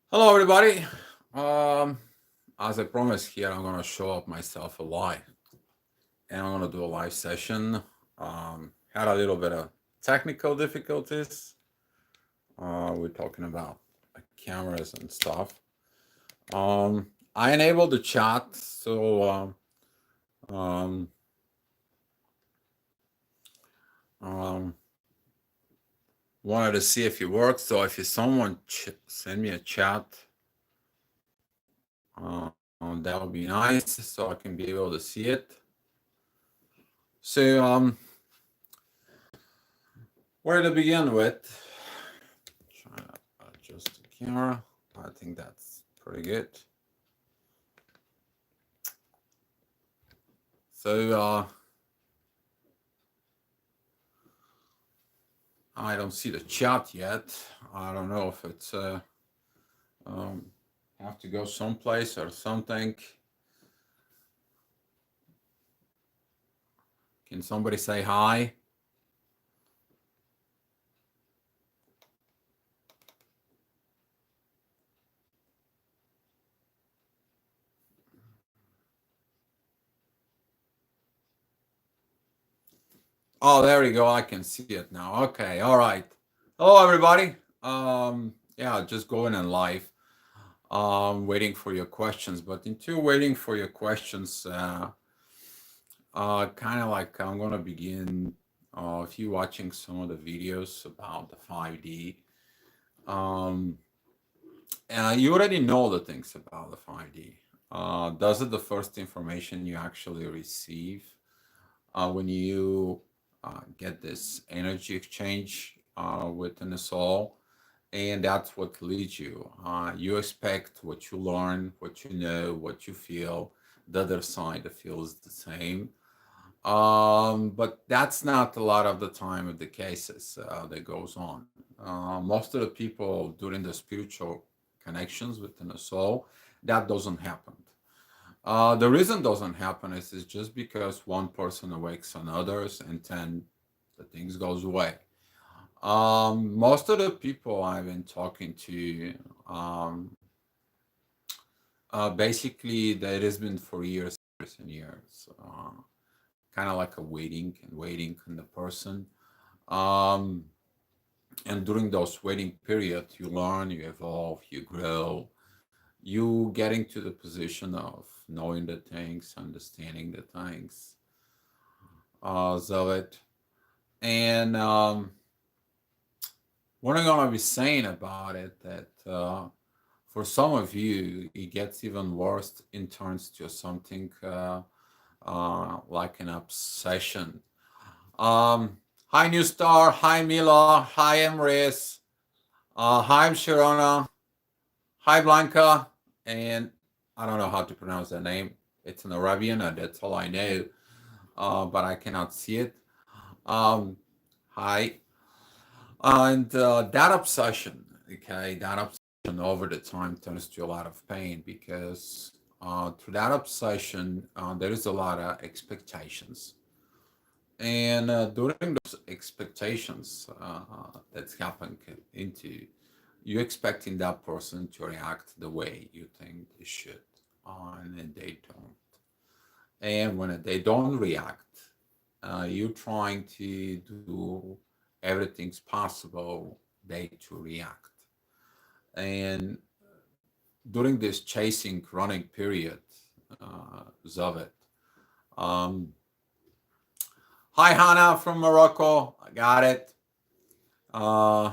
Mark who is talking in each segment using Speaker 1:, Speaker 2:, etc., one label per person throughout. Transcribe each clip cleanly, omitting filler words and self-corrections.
Speaker 1: Hello, everybody. Um, as I promised here, I'm gonna show up myself alive, and I'm gonna do a live session. Had a little bit of technical difficulties. We're talking about cameras and stuff. I enabled the chat, so um, um, wanted to see if it works. So if you someone send me a chat, that would be nice, so I can be able to see it. So where to begin with? Trying to adjust the camera. I think that's pretty good. So I don't see the chat yet. I don't know if it's um, have to go someplace or something. Can somebody say hi? Oh, there we go. I can see it now. Okay, all right. Hello, everybody. Yeah, just going in live. Waiting for your questions. But until waiting for your questions, kind of like I'm gonna begin. If you're watching some of the videos about the 5D, um, you already know the things about the 5D. Those are the first information you actually receive when you get this energy exchange within the soul, and that's what leads you. You expect what you learn, what you know, what you feel. The other side feels the same. But that's not a lot of the time of the cases that goes on. Most of the people during the spiritual connections within the soul, that doesn't happen. The reason doesn't happen is just because one person awakes on others and then the things goes away. Most of the people I've been talking to, um, basically, that has been for years and years. Kind of like a waiting and waiting on the person. Um, and during those waiting periods, you learn, you evolve, you grow, you getting to the position of knowing the things, understanding the things of it. And what I'm gonna be saying about it that for some of you, it gets even worse in turns to something like an obsession. Hi, New Star. Hi, Mila. Hi, Emrys. Hi, Sharona. Hi, Blanca. And I don't know how to pronounce that name. It's an Arabian, and that's all I know. But I cannot see it. Um, hi. And that obsession, okay, that obsession over the time turns to a lot of pain because through that obsession, there is a lot of expectations. And during those expectations that's happening into, you expecting that person to react the way you think they should, and they don't. And when they don't react, you're trying to do everything's possible they to react. And during this chasing, running period of it, um, hi Hannah from Morocco, I got it. Uh,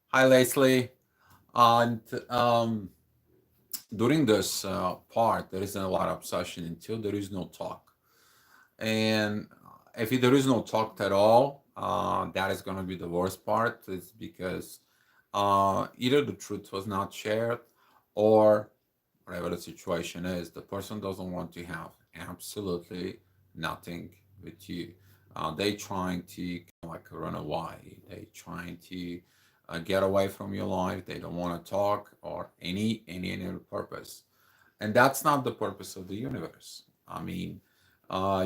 Speaker 1: Hi Leslie. And during this part, there isn't a lot of obsession until there is no talk. And if there is no talk at all, that is going to be the worst part. Is because either the truth was not shared, or whatever the situation is, the person doesn't want to have absolutely nothing with you. They trying to kind of like run away. They trying to get away from your life. They don't want to talk or any other purpose, and that's not the purpose of the universe. I mean,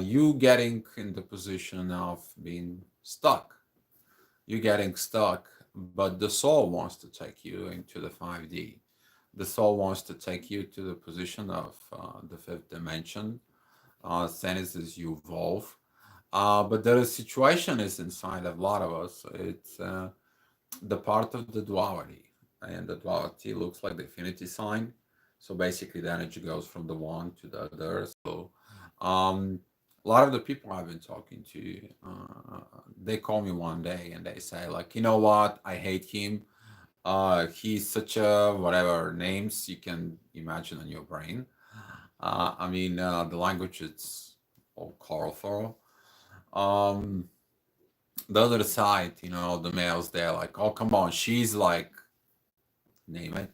Speaker 1: you getting in the position of being stuck. You getting stuck, but the soul wants to take you into the 5D. The soul wants to take you to the position of the fifth dimension, same as you evolve. But the situation is inside of a lot of us. It's the part of the duality, and the duality looks like the infinity sign. So basically, the energy goes from the one to the other. So um, a lot of the people I've been talking to, they call me one day and they say, like, you know what, I hate him. He's such a whatever names you can imagine in your brain. I mean, the language is all colorful. Um, the other side, the males, they're like, oh, come on, she's like, name it.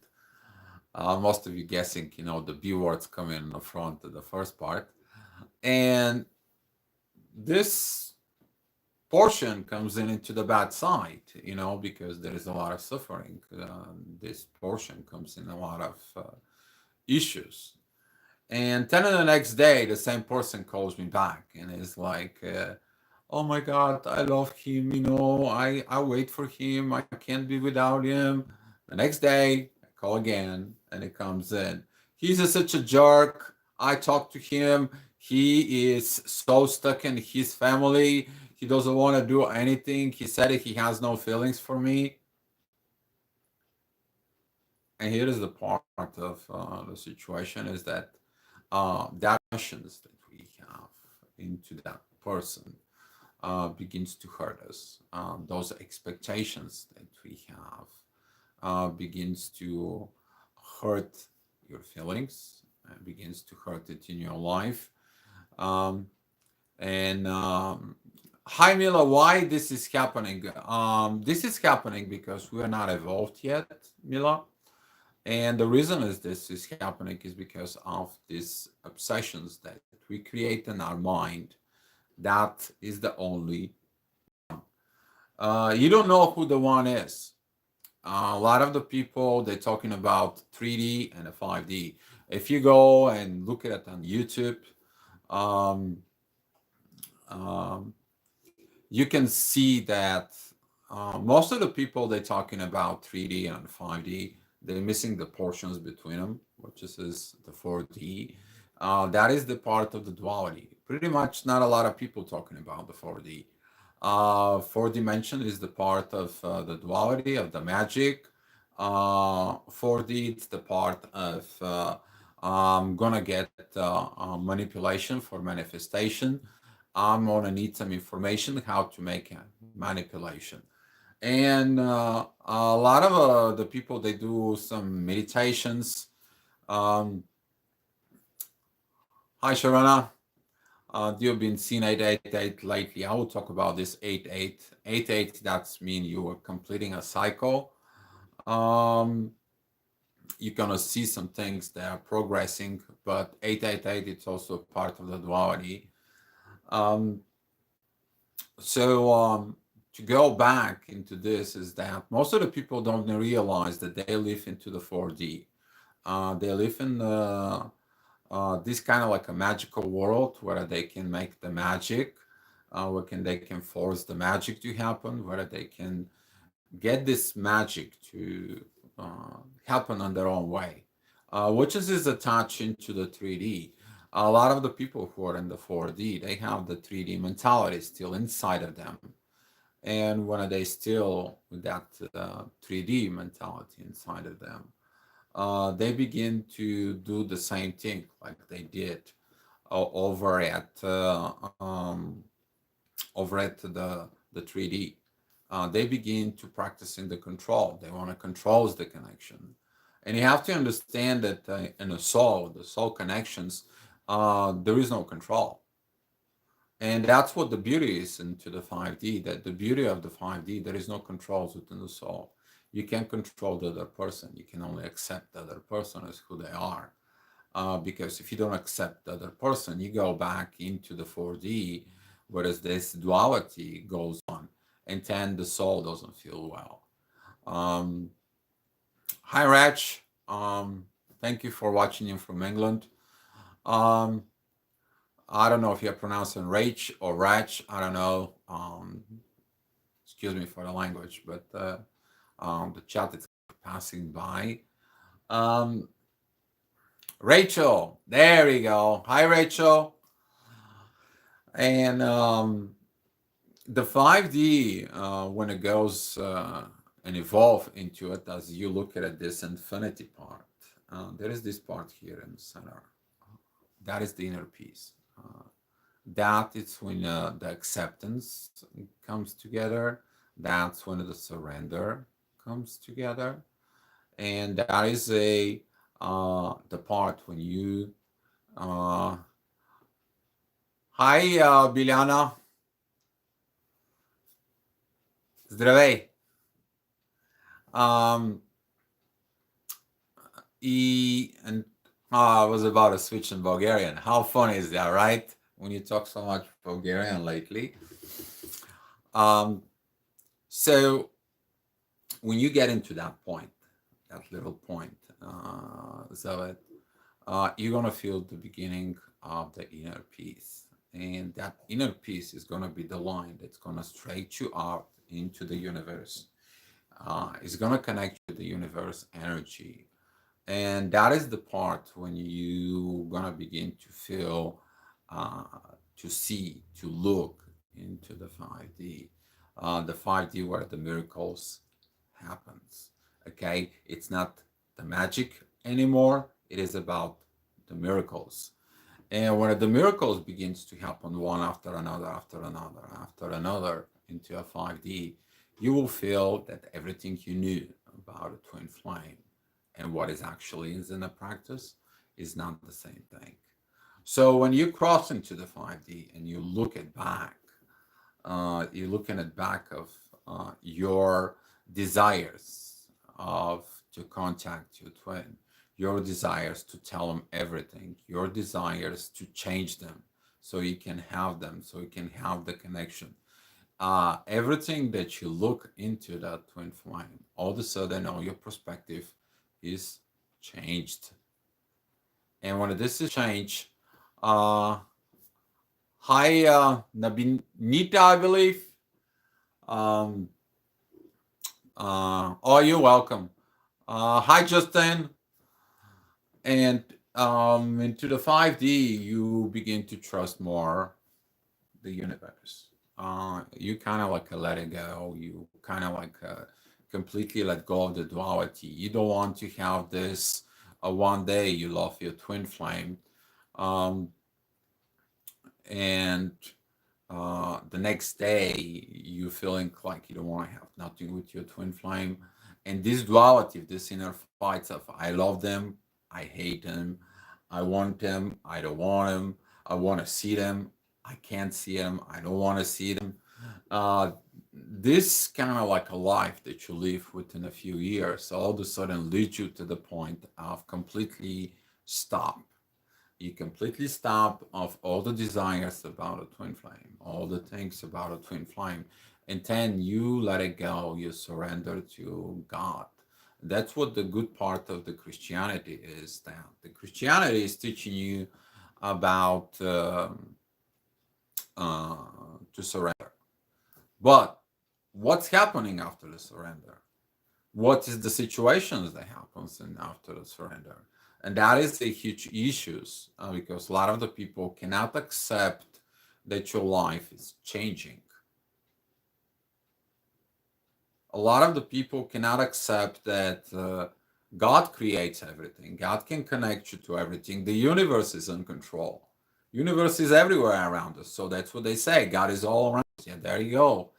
Speaker 1: Most of you guessing, the B words come in the front of the first part. And this portion comes in into the bad side, because there is a lot of suffering. This portion comes in a lot of issues. And then the next day, the same person calls me back and is like, oh my God, I love him. I wait for him. I can't be without him. The next day, I call again and it comes in. He's such a jerk. I talked to him. He is so stuck in his family. He doesn't want to do anything. He said he has no feelings for me. And here is the part of the situation is that that emotions that we have into that person begins to hurt us. Those expectations that we have begins to hurt your feelings, begins to hurt it in your life. Um, and Hi, Mila, why this is happening? This is happening because we are not evolved yet, Mila. And the reason is this is happening is because of these obsessions that we create in our mind. That is the only. You don't know who the one is. A lot of the people they're talking about 3D and a 5D. If you go and look at it on YouTube, um, um, you can see that most of the people they're talking about 3D and 5D, they're missing the portions between them, which is the 4D. That is the part of the duality. Pretty much not a lot of people talking about the 4D. Fourth dimension is the part of the duality of the magic. 4D it's the part of I'm gonna get manipulation for manifestation. I'm gonna need some information how to make a manipulation. And a lot of the people they do some meditations. Um, Hi Sharana, you've been seeing 888 lately. I will talk about this 88. 88 that's mean you are completing a cycle. Um, you're gonna see some things that are progressing, but 888 it's also part of the duality. Um, so to go back into this is that most of the people don't realize that they live into the 4D. They live in this kind of like a magical world where they can make the magic, they can force the magic to happen, where they can get this magic to happen on their own way, which is attached into the 3D. A lot of the people who are in the 4D, they have the 3D mentality still inside of them. And when they still with that 3D mentality inside of them, they begin to do the same thing like they did over at the 3D. They begin to practice in the control. They want to control the connection, and you have to understand that in the soul connections, there is no control, and that's what the beauty is into the 5D. That the beauty of the 5D, there is no controls within the soul. You can't control the other person. You can only accept the other person as who they are. Because if you don't accept the other person, you go back into the 4D, whereas this duality goes on, and then the soul doesn't feel well. Um, Hi, Rach. Thank you for watching in from England. Um, I don't know if you're pronouncing Rach or Rach. I don't know. Excuse me for the language, but the chat is passing by. Um, Rachel, there we go. Hi, Rachel. And the 5D, when it goes and evolve into it, as you look at it, this infinity part, there is this part here in the center. That is the inner peace. That is when the acceptance comes together. That's when the surrender comes together. And that is the part when you hi Biljana, здравей. And I was about to switch in Bulgarian. How funny is that, right? When you talk so much Bulgarian lately. So when you get into that point, that little point, Zavet, you're gonna feel the beginning of the inner peace, and that inner peace is gonna be the line that's gonna stretch you out into the universe. It's gonna connect you to the universe energy, and that is the part when you gonna begin to feel, uh, to see, to look into the 5D, the 5D where the miracles happens. Okay, it's not the magic anymore. It is about the miracles. And when the miracles begins to happen one after another, after another, after another into a 5D, you will feel that everything you knew about a twin flame and what is actually is in the practice is not the same thing. So when you cross into the 5D and you look at back, you're looking at back of your desires of to contact your twin, your desires to tell them everything, your desires to change them so you can have them, so you can have the connection. Everything that you look into that twin flame, all of a sudden, all your perspective is changed. And when this is changed, hi, Nabinita, I believe. Um, oh, you're welcome. Hi, Justin. And into the 5D, you begin to trust more the universe. You kind of like let it go. You kind of like completely let go of the duality. You don't want to have this one day you love your twin flame, um, and the next day you feeling like you don't want to have nothing with your twin flame, and this duality, this inner fights of I love them, I hate them, I want them, I don't want them, I want to see them, I can't see them, I don't want to see them. This kind of like a life that you live within a few years all of a sudden leads you to the point of completely stop. You completely stop of all the desires about a twin flame, all the things about a twin flame, and then you let it go. You surrender to God. That's what the good part of the Christianity is. That the Christianity is teaching you about uh, to surrender. But what's happening after the surrender? What is the situations that happens in after the surrender? And that is a huge issues because a lot of the people cannot accept that your life is changing. A lot of the people cannot accept that God creates everything. God can connect you to everything. The universe is in control. Universe is everywhere around us. So that's what they say. God is all around us. Yeah, there you go.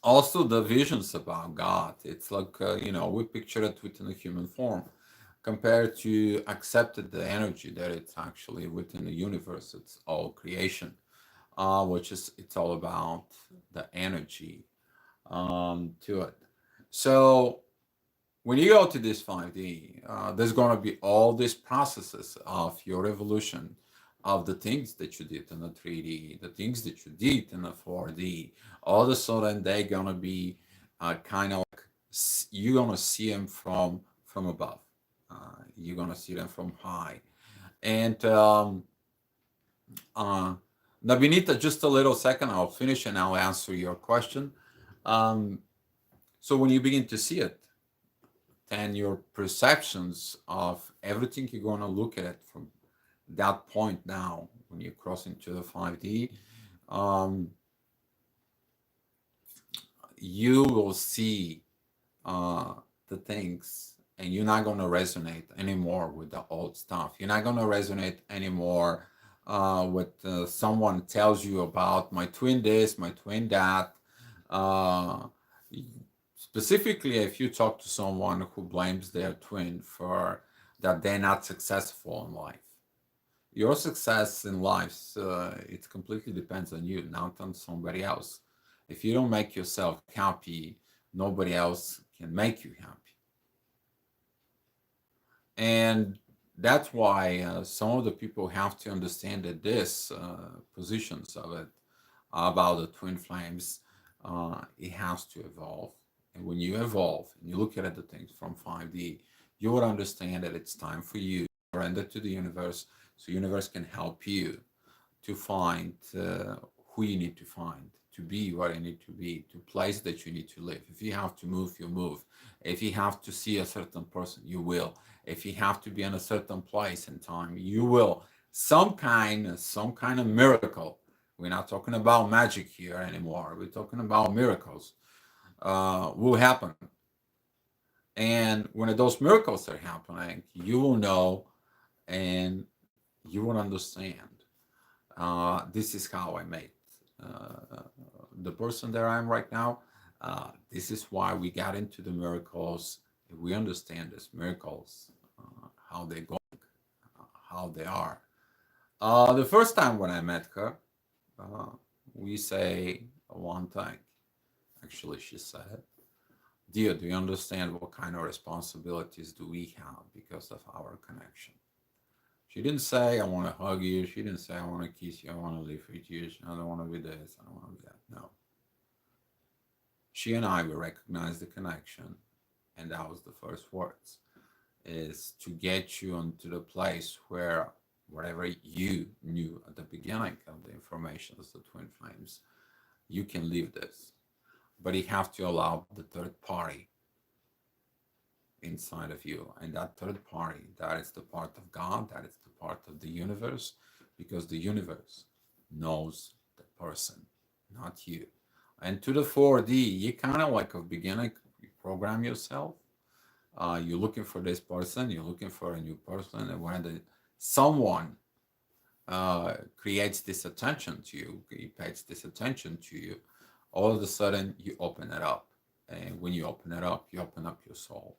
Speaker 1: Also the visions about God. It's like we picture it within a human form, compared to accepted the energy that it's actually within the universe. It's all creation, which is it's all about the energy to it. So when you go to this 5D, there's going to be all these processes of your evolution of the things that you did in the 3D, the things that you did in the 4D. All of a sudden, they're going to be kind of like you're going to see them from above. You're going to see them from high. And Nabinita, just a little second, I'll finish and I'll answer your question. So when you begin to see it, then your perceptions of everything you're going to look at it from that point now when you cross into the 5D, um, you will see uh, the things, and you're not going to resonate anymore with the old stuff. You're not going to resonate anymore with someone tells you about my twin this, my twin that. Uh, Specifically, if you talk to someone who blames their twin for that they're not successful in life, your success in life, it completely depends on you, not on somebody else. If you don't make yourself happy, nobody else can make you happy. And that's why some of the people have to understand that this positions of it about the twin flames, it has to evolve. And when you evolve and you look at the things from 5D, you will understand that it's time for you to surrender to the universe, so universe can help you to find who you need to find, to be what you need to be, to place that you need to live. If you have to move, you move. If you have to see a certain person, you will. If you have to be in a certain place and time, you will. Some kind of miracle. We're not talking about magic here anymore. We're talking about miracles will happen. And when those miracles are happening, you will know and you will understand. This is how I made the person that I am right now. This is why we got into the miracles. We understand these miracles, how they go, how they are. The first time when I met her, uh, we say one thing. Actually, she said, "Dear, do you understand what kind of responsibilities do we have because of our connection?" She didn't say, "I want to hug you." She didn't say, "I want to kiss you. I want to live with you. I don't want to be this. I don't want to be that." No. She and I, we recognized the connection. And that was the first words, is to get you into the place where whatever you knew at the beginning of the information as the twin flames, you can live this. But you have to allow the third party inside of you. And that third party, that is the part of God, that is the part of the universe, because the universe knows the person, not you. And to the 4D, you kind of like a beginner, you program yourself. You're looking for this person, you're looking for a new person, and when someone creates this attention to you, he pays this attention to you, all of a sudden you open it up. And when you open it up, you open up your soul.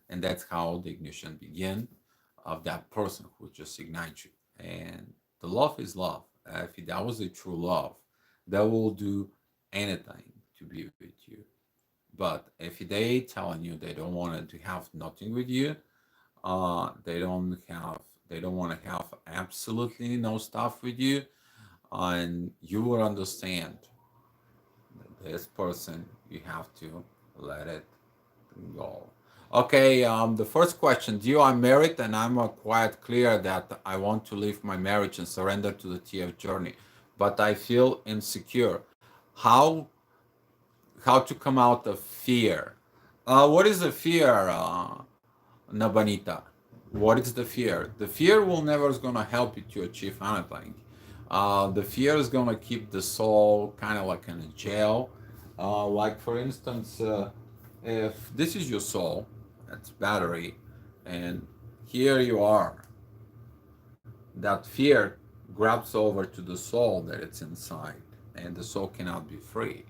Speaker 1: And that's how the ignition begin of that person who just ignites you. And the love is love. If that was a true love, that will do anything to be with you. But if they telling you they don't want to have nothing with you, they don't want to have absolutely no stuff with you, and you will understand that this person, you have to let it go. Okay, the first question, do I'm married and I'm quite clear that I want to leave my marriage and surrender to the TF journey, but I feel insecure. How how to come out of fear? What is the fear, Nabanita? What is the fear? The fear will never is gonna help you to achieve anything. The fear is gonna keep the soul kind of like in a jail. Like for instance, if this is your soul, that's battery, and here you are, that fear grabs over to the soul that it's inside, and the soul cannot be free.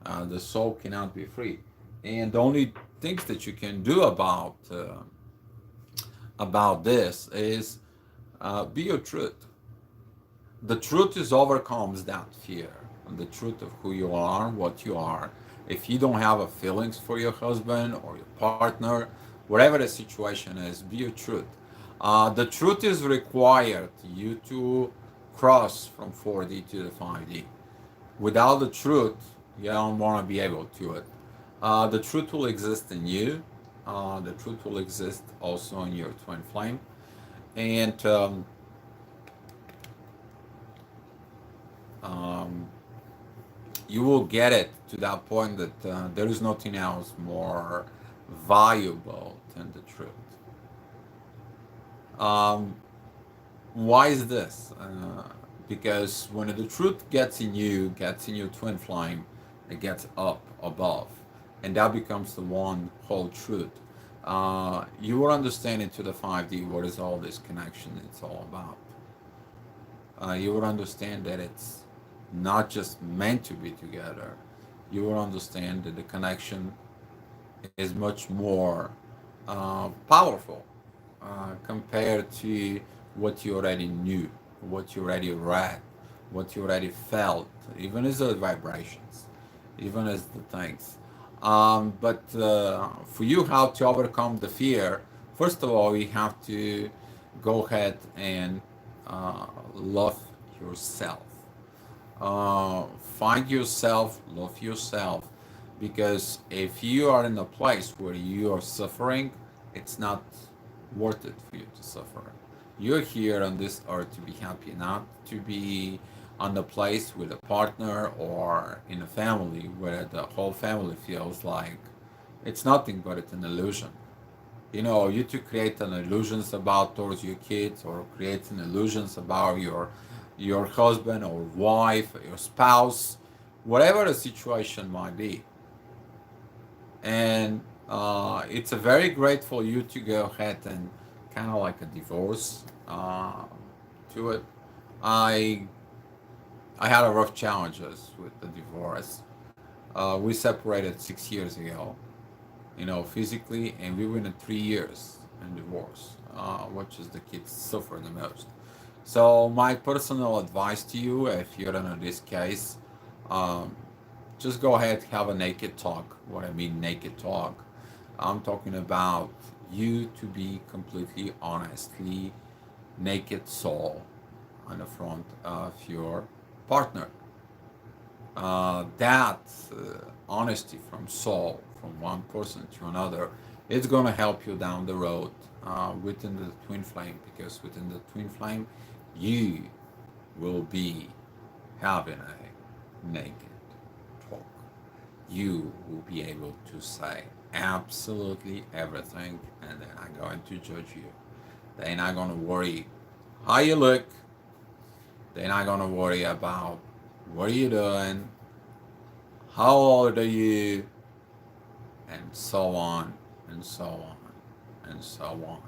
Speaker 1: The soul cannot be free, and the only things that you can do about this is be your truth. The truth is overcomes that fear, and the truth of who you are, what you are. If you don't have a feelings for your husband or your partner, whatever the situation is, be your truth. The truth is required you to cross from 4D to the 5D. Without the truth, you don't want to be able to it. The truth will exist in you. The truth will exist also in your twin flame, and um, you will get it to that point that there is nothing else more valuable than the truth. Um, why is this? Because when the truth gets in your twin flame, it gets up above, and that becomes the one whole truth. You will understand into the 5D what is all this connection it's all about. You will understand that it's not just meant to be together. You will understand that the connection is much more powerful compared to what you already knew, what you already read, what you already felt, even as the vibrations, even as the things. But for you, how to overcome the fear, first of all, you have to go ahead and love yourself. Find yourself, love yourself, because if you are in a place where you are suffering, it's not worth it for you to suffer. You're here on this earth to be happy, not to be on the place with a partner or in a family where the whole family feels like it's nothing but it's an illusion. You know, you to create an illusions about towards your kids or create an illusions about your husband or wife, or your spouse, whatever the situation might be. And it's a very grateful you to go ahead and kind of like a divorce to it. I I had a rough challenges with the divorce. We separated 6 years ago, you know, physically, and we went in 3 years in divorce, which is the kids suffer the most. So my personal advice to you, if you're in this case, um, just go ahead, have a naked talk. What I mean naked talk, I'm talking about you to be completely honestly naked soul on the front of your partner. That honesty from soul, from one person to another, it's going to help you down the road within the twin flame, because within the twin flame, you will be having a naked talk. You will be able to say absolutely everything, and they're not going to judge you. They're not going to worry how you look. They're not going to worry about what are you doing, how old are you, and so on, and so on, and so on.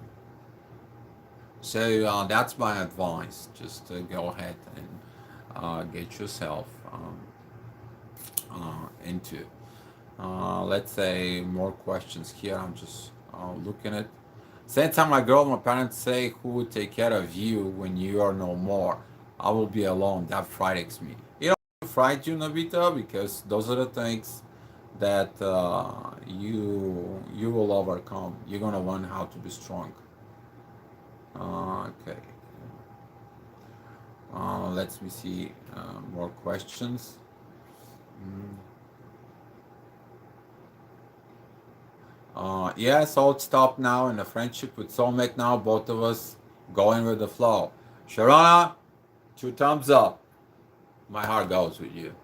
Speaker 1: So that's my advice. Just go ahead and get yourself into. Let's say more questions here. I'm just looking at. Same time my girl, my parents say, who will take care of you when you are no more? I will be alone. That frightens me. You know, fright you, Nobita, because those are the things that you will overcome. You're gonna learn how to be strong. Okay. Let me see more questions. Mm. Yeah, so it's stopped now in a friendship with soulmate now. Both of us going with the flow. Sharona, 2 thumbs up. My heart goes with you.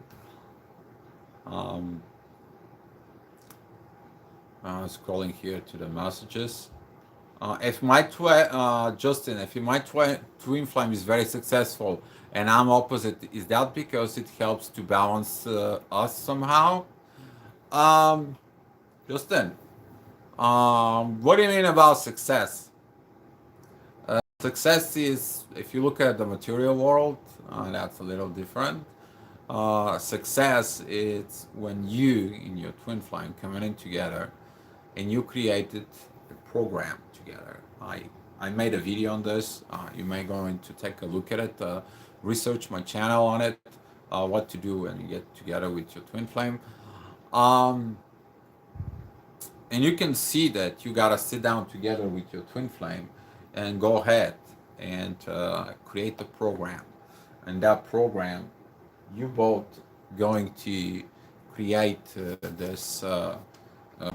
Speaker 1: Um, Scrolling here to the messages. If my Justin, if my twin flame is very successful and I'm opposite, is that because it helps to balance us somehow? Um, Justin, what do you mean about success? Success is, if you look at the material world, that's a little different. Success is when you, in your twin flame, coming in together, and you created a program together. I made a video on this. You may go in to take a look at it, research my channel on it, what to do when you get together with your twin flame. Um, and you can see that you gotta sit down together with your twin flame and go ahead and create a program. And that program, you both going to create this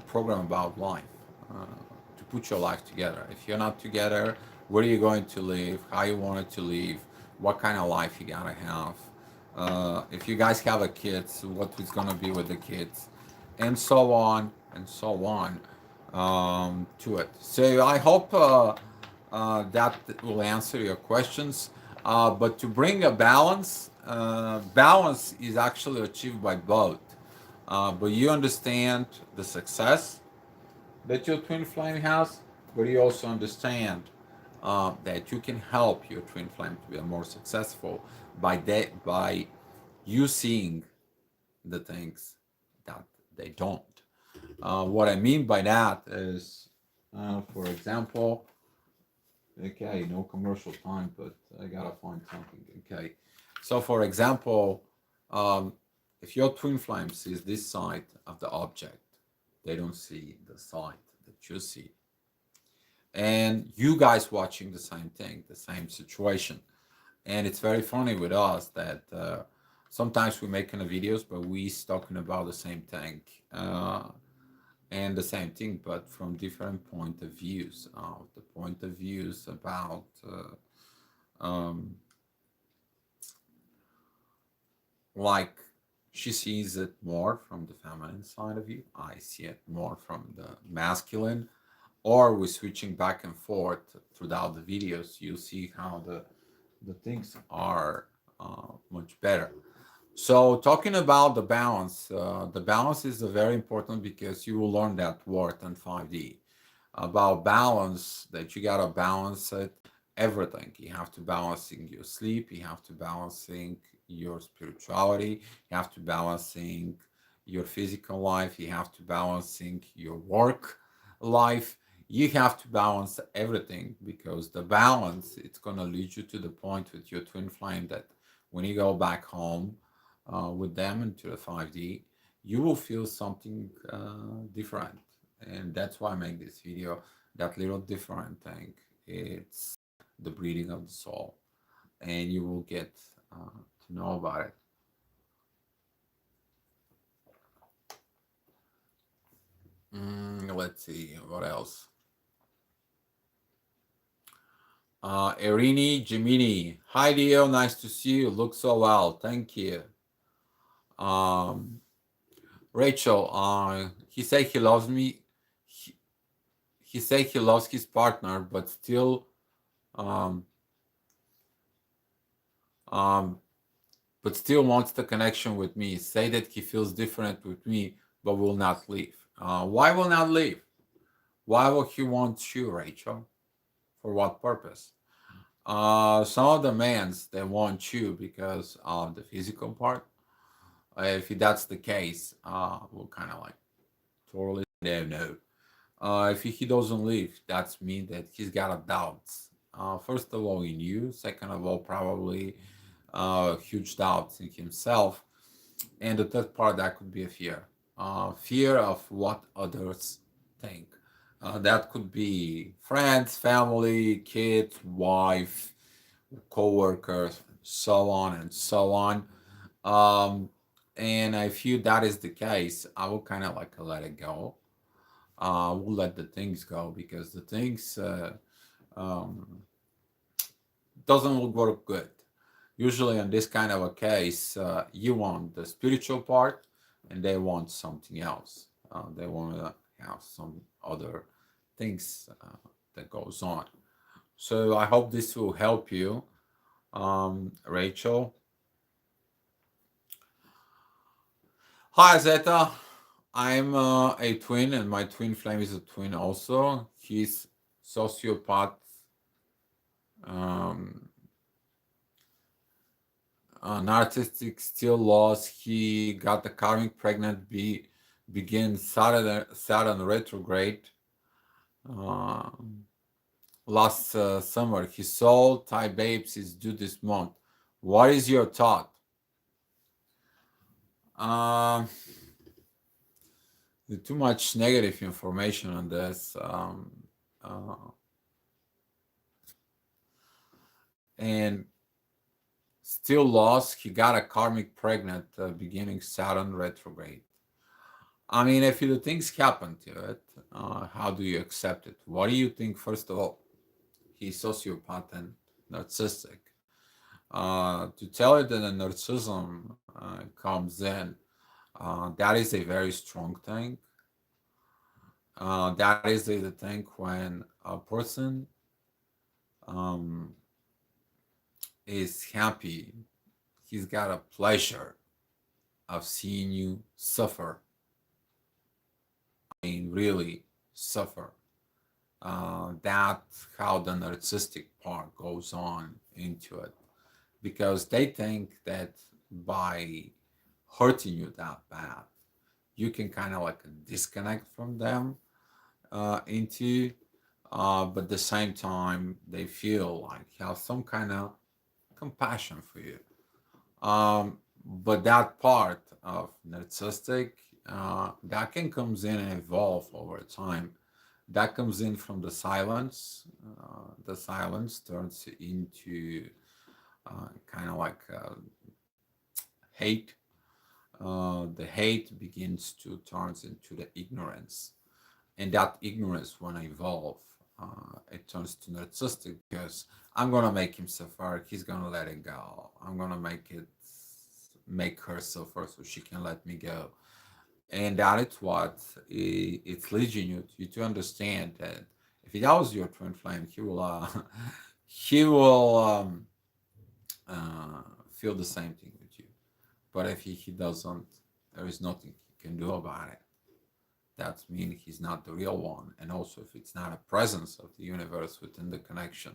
Speaker 1: program about life, uh, to put your life together. If you're not together, where are you going to live, how you want it to live, what kind of life you gotta have. If you guys have a kids, what is gonna be with the kids, and so on and so on. to it. So I hope that will answer your questions. But to bring a balance, balance is actually achieved by both. But you understand the success that your twin flame has, but you also understand that you can help your twin flame to be more successful by you seeing the things that they don't. What I mean by that is, for example, okay, no commercial time, but I gotta find something. Okay, so for example, um, if your twin flame sees this side of the object, they don't see the side that you see, and you guys watching the same thing, the same situation. And it's very funny with us that sometimes we're making the videos, but we talking about the same thing. And the same thing, but from different point of views. The point of views about um, like she sees it more from the feminine side of you. I see it more from the masculine. Or we're switching back and forth throughout the videos. You see how the things are much better. So talking about the balance is very important because you will learn that word in 5D about balance, that you gotta balance it everything. You have to balancing your sleep, you have to balancing your spirituality, you have to balancing your physical life, you have to balancing your work life. You have to balance everything because the balance it's gonna lead you to the point with your twin flame that when you go back home with them into the 5D, you will feel something different. And that's why I make this video. That little different thing, it's the breathing of the soul, and you will get to know about it. Let's see what else. Erini Gemini, hi Dio, nice to see you. Look so well, thank you. Um, Rachel, he said he loves me. He said he loves his partner, but still, um, um, but still wants the connection with me. Say that he feels different with me, but will not leave. Why will not leave? Why will he want you, Rachel? For what purpose? Some of the men's they want you because of the physical part. If that's the case, we'll kind of like totally don't know. If he doesn't leave, that's mean that he's got a doubts. First of all, in you. Second of all, probably huge doubts in himself. And the third part that could be a fear. Fear of what others think. That could be friends, family, kids, wife, co-workers, so on and so on. Um, and I feel that is the case. I will kind of like let it go. We'll let the things go because the things um, doesn't work good. Usually, in this kind of a case, you want the spiritual part, and they want something else. They want to have some other things that goes on. So I hope this will help you, Rachel. Hi Zeta, I'm a twin, and my twin flame is a twin also. He's sociopath. Um, narcissistic still lost. He got the karmic pregnant. Begin Saturn retrograde uh, last summer. His soul type babes is due this month. What is your thought? Um, too much negative information on this. Uh, and still lost. He got a karmic pregnant beginning Saturn retrograde. I mean, if the things happen to it, how do you accept it? What do you think, first of all? He's sociopath and narcissistic. To tell you that the narcissism comes in, that is a very strong thing. That is the thing when a person um, is happy, he's got a pleasure of seeing you suffer. I mean, really suffer. That's how the narcissistic part goes on into it, because they think that by hurting you that bad, you can kind of like disconnect from them into, but at the same time, they feel like have some kind of compassion for you. But that part of narcissistic, that can comes in and evolve over time. That comes in from the silence. The silence turns into kind of like hate. The hate begins to turns into the ignorance, and that ignorance, when I evolve, it turns to narcissistic because I'm gonna make him suffer. He's gonna let it go. I'm gonna make her suffer so she can let me go. And that is what it's leading you to understand that if he was your twin flame, he will he will feel the same thing with you. But if he doesn't, there is nothing he can do about it. That means he's not the real one. And also, if it's not a presence of the universe within the connection,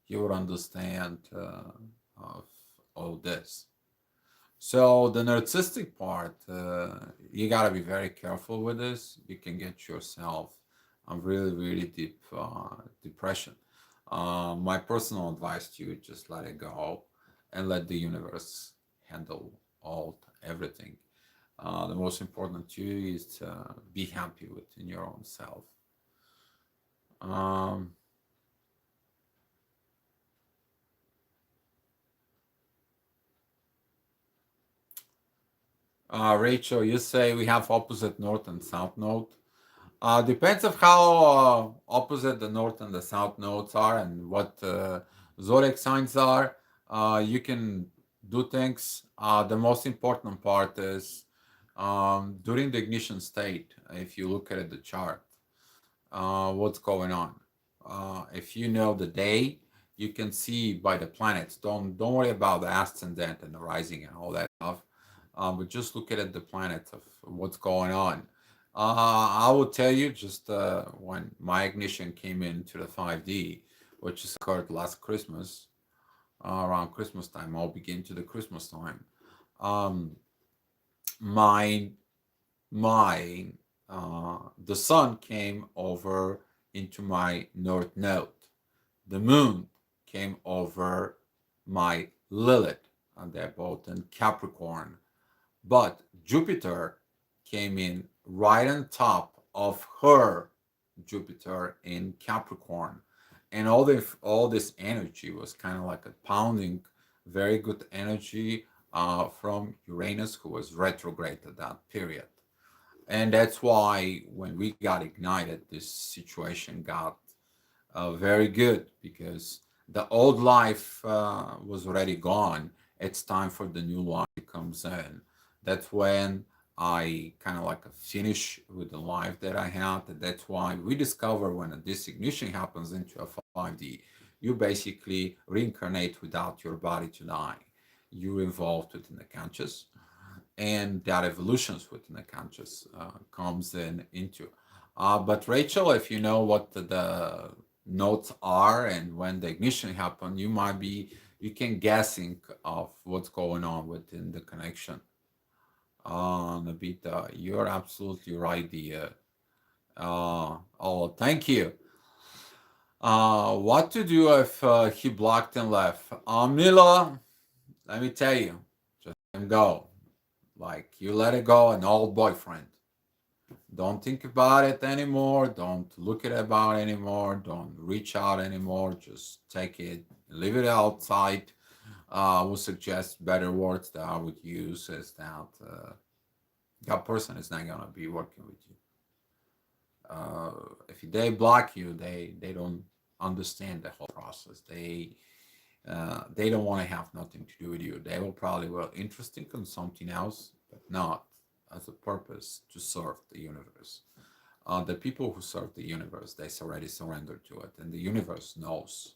Speaker 1: you would understand of all this. So the narcissistic part, you gotta be very careful with this. You can get yourself a really, really deep depression. My personal advice to you: just let it go and let the universe handle everything. The most important to you is to be happy within your own self. Um, Rachel, you say we have opposite north and south node. Depends of how opposite the north and the south nodes are and what zodiac signs are. You can do things. The most important part is during the ignition state. If you look at the chart, what's going on. If you know the day, you can see by the planets. Don't worry about the ascendant and the rising and all that stuff. But just look at the planets of what's going on. I will tell you just when my ignition came into the 5D, which is occurred last Christmas, around Christmas time, I'll begin to the Christmas time. Um, my my the sun came over into my north node. The moon came over my Lilith, and they're both in Capricorn. But Jupiter came in right on top of her Jupiter in Capricorn. And all this energy was kind of like a pounding, very good energy from Uranus, who was retrograde at that period. And that's why when we got ignited, this situation got very good, because the old life was already gone. It's time for the new life comes in. That's when I kind of like finish with the life that I had. That's why we discover when a disignition happens into a 5D, you basically reincarnate without your body to die. You're involved within the conscious, and that evolutions within the conscious comes in into. But Rachel, if you know what the notes are and when the ignition happened, you can guessing of what's going on within the connection. Nabita, you're absolutely right, dear. Oh, thank you. What to do if he blocked and left? Mila, let me tell you, just let him go. Like you let it go, an old boyfriend. Don't think about it anymore. Don't look at it about anymore. Don't reach out anymore. Just take it, leave it outside. I would suggest better words that I would use is that that person is not gonna be working with you. If they block you, they don't understand the whole process. They don't want to have nothing to do with you. They will probably well interested in something else, but not as a purpose to serve the universe. The people who serve the universe, they already surrendered to it, and the universe knows.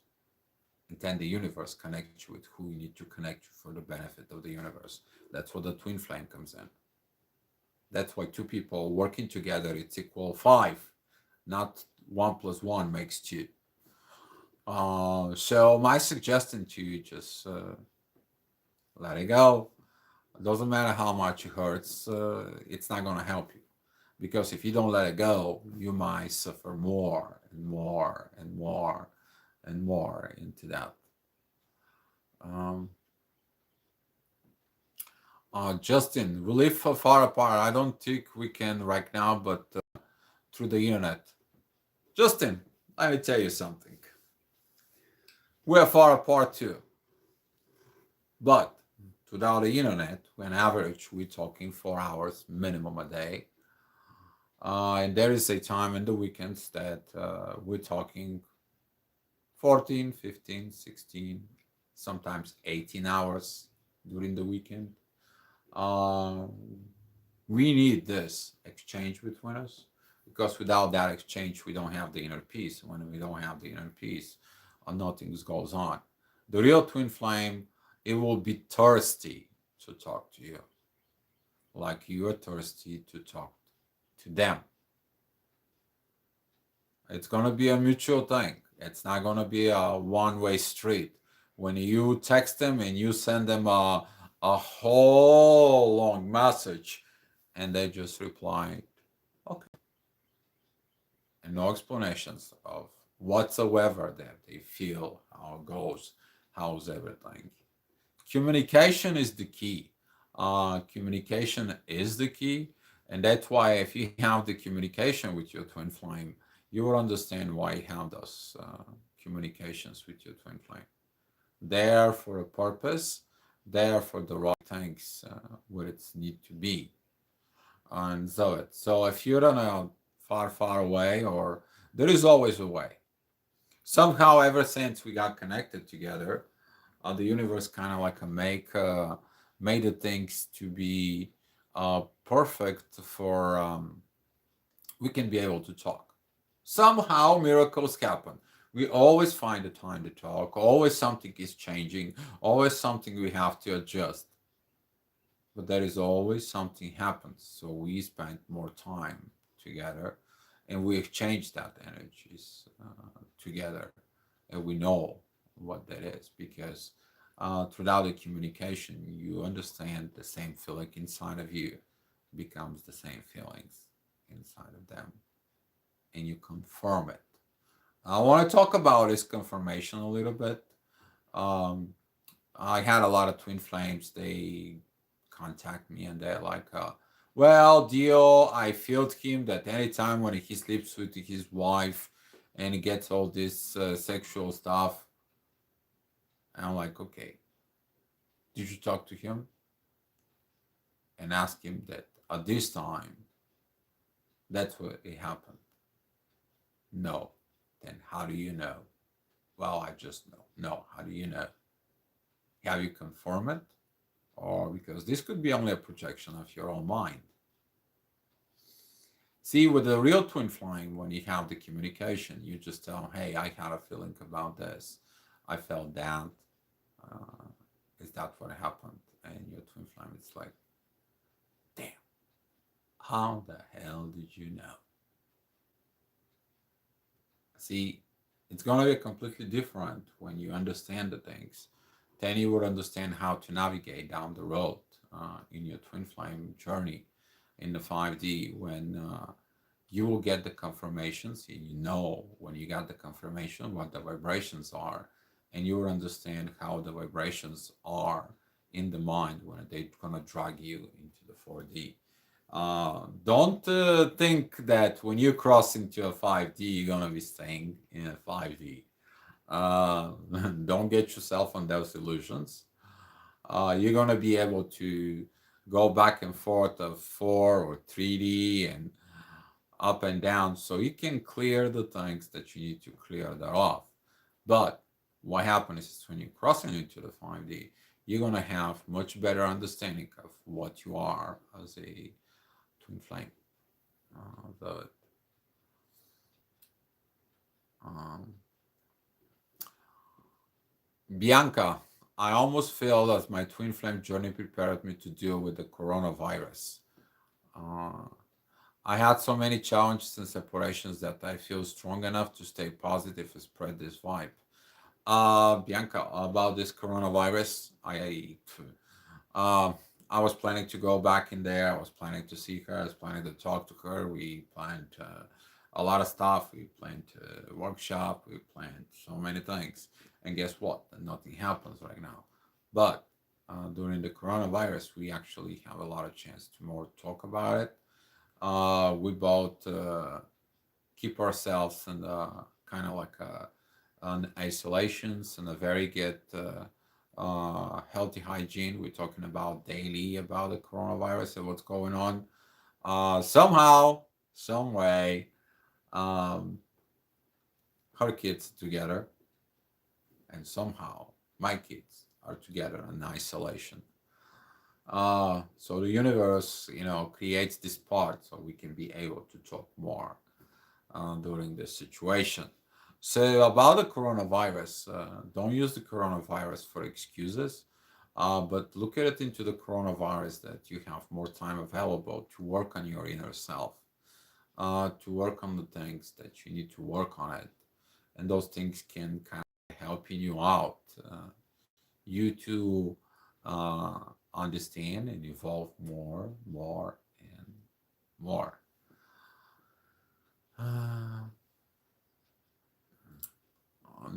Speaker 1: And then the universe connects you with who you need to connect you for the benefit of the universe. That's where the twin flame comes in. That's why two people working together, it's equal 5, not 1 plus 1 makes 2. So my suggestion to you, just let it go. It doesn't matter how much it hurts, it's not going to help you. Because if you don't let it go, you might suffer more and more and more and more into that. Justin, we live far apart. I don't think we can right now, but through the internet. Justin, let me tell you something. We're far apart too. But without the internet, on average, we're talking 4 hours minimum a day. And there is a time in the weekends that we're talking 14, 15, 16, sometimes 18 hours during the weekend. We need this exchange between us, because without that exchange, we don't have the inner peace. When we don't have the inner peace, nothing goes on. The real twin flame, it will be thirsty to talk to you, like you're thirsty to talk to them. It's going to be a mutual thing. It's not going to be a one-way street. When you text them and you send them a whole long message and they just reply, okay. And no explanations of whatsoever that they feel, how it goes, how's everything. Communication is the key. Communication is the key. And that's why if you have the communication with your twin flame, you will understand why you have those communications with your twin flame. There for a purpose, there for the right things where it's need to be. And so if you're on a far away, or there is always a way. Somehow, ever since we got connected together, the universe kind of like made the things to be perfect for we can be able to talk. Somehow miracles happen. We always find the time to talk. Always something is changing. Always something we have to adjust. But there is always something happens. So we spend more time together, and we exchange that energies together, and we know what that is, because throughout the communication, you understand the same feeling inside of you becomes the same feelings inside of them, and you confirm it. I want to talk about this confirmation a little bit. I had a lot of twin flames. They contact me and they're like, well, Dio, I felt him that anytime when he sleeps with his wife and he gets all this sexual stuff. And I'm like, okay, did you talk to him and ask him that at this time, that's what it happened? No. Then how do you know? Well, I just know. No, how do you know? Have you confirmed it? Or because this could be only a projection of your own mind. See, with the real twin flame, when you have the communication, you just tell them, hey, I had a feeling about this. I felt that. Is that what happened? And your twin flame, it's like, damn, how the hell did you know? See, it's going to be completely different when you understand the things. Then you would understand how to navigate down the road in your twin flame journey in the 5D, when you will get the confirmations, and you know when you got the confirmation what the vibrations are, and you will understand how the vibrations are in the mind when they're going to drag you into the 4D. Don't think that when you cross into a 5D, you're going to be staying in a 5D. Don't get yourself on those illusions. You're going to be able to go back and forth of 4 or 3D and up and down, so you can clear the things that you need to clear that off. But what happens is when you're crossing into the 5D, you're going to have much better understanding of what you are as a twin flame. Um, Bianca, I almost feel that my twin flame journey prepared me to deal with the coronavirus. Uh, I had so many challenges and separations that I feel strong enough to stay positive and spread this vibe. Bianca, about this coronavirus, uh, I was planning to go back in there. I was planning to see her. I was planning to talk to her. We planned a lot of stuff. We planned a workshop. We planned so many things. And guess what? Nothing happens right now. But during the coronavirus, we actually have a lot of chance to more talk about it. We both keep ourselves in kind of like an isolations and a very good healthy hygiene. We're talking about daily about the coronavirus and what's going on. Somehow, some way, um, her kids together, and somehow my kids are together in isolation. So the universe, creates this part so we can be able to talk more during this situation. So about the coronavirus, don't use the coronavirus for excuses, but look at it into the coronavirus that you have more time available to work on your inner self, to work on the things that you need to work on it, and those things can kind of helping you out, you to uh, understand and evolve more, and more. Uh,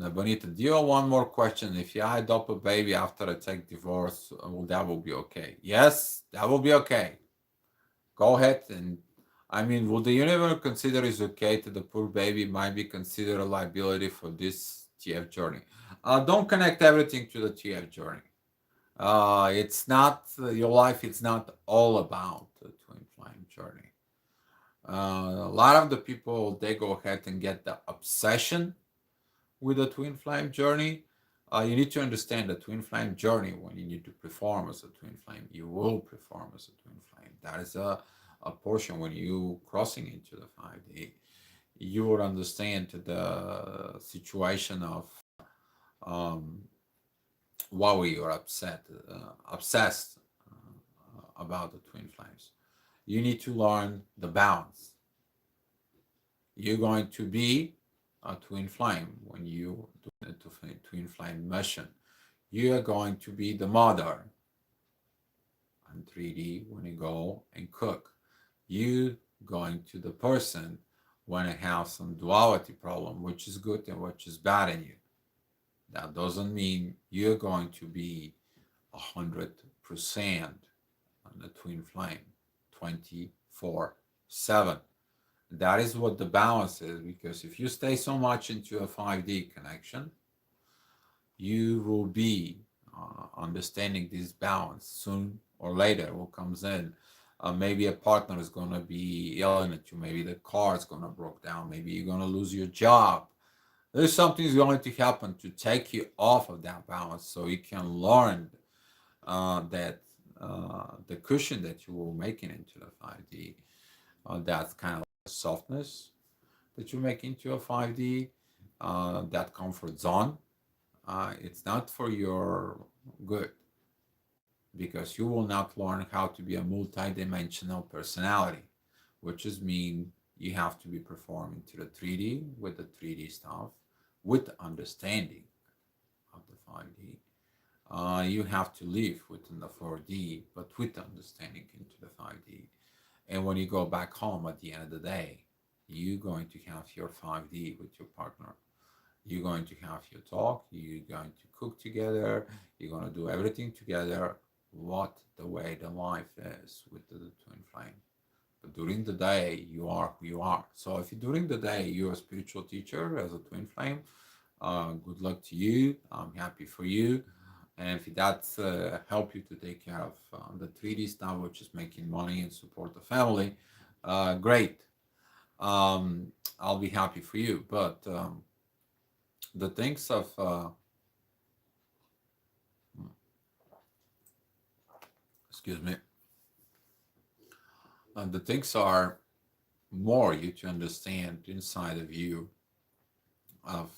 Speaker 1: Bonita, do you have one more question? If I adopt a baby after I take divorce, that will be okay. Yes, that will be okay. Go ahead and, I mean, will the universe consider it's okay that the poor baby might be considered a liability for this TF journey? Don't connect everything to the TF journey. It's not your life. It's not all about the twin flame journey. A lot of the people, they go ahead and get the obsession with the twin flame journey. You need to understand the twin flame journey. When you need to perform as a twin flame, you will perform as a twin flame. That is a portion when you crossing into the 5D. You will understand the situation of um, why we are obsessed about the twin flames. You need to learn the balance. You're going to be a twin flame when you do the twin flame mission. You are going to be the mother on 3D when you go and cook. You going to the person when you have some duality problem, which is good and which is bad in you. That doesn't mean you're going to be 100% on the twin flame 24/7. That is what the balance is, because if you stay so much into a 5D connection, you will be understanding this balance soon or later. What comes in, maybe a partner is going to be yelling at you, maybe the car is going to break down, maybe you're going to lose your job. There's something is going to happen to take you off of that balance so you can learn that the cushion that you will making into the 5D, that's kind of like softness that you make into a 5D, that comfort zone. It's not for your good, because you will not learn how to be a multi-dimensional personality, which is mean you have to be performing to the 3D with the 3D stuff, with understanding of the 5D. You have to live within the 4D, but with understanding into the 5D. And when you go back home at the end of the day, you're going to have your 5D with your partner. You're going to have your talk, you're going to cook together, you're going to do everything together, what the way the life is with the twin flame. But during the day, you are who you are. So if during the day you're a spiritual teacher as a twin flame, good luck to you. I'm happy for you. And if that's help you to take care of the 3D stuff, which is making money and support the family, great. I'll be happy for you. But the things of excuse me, the things are more you to understand inside of you, of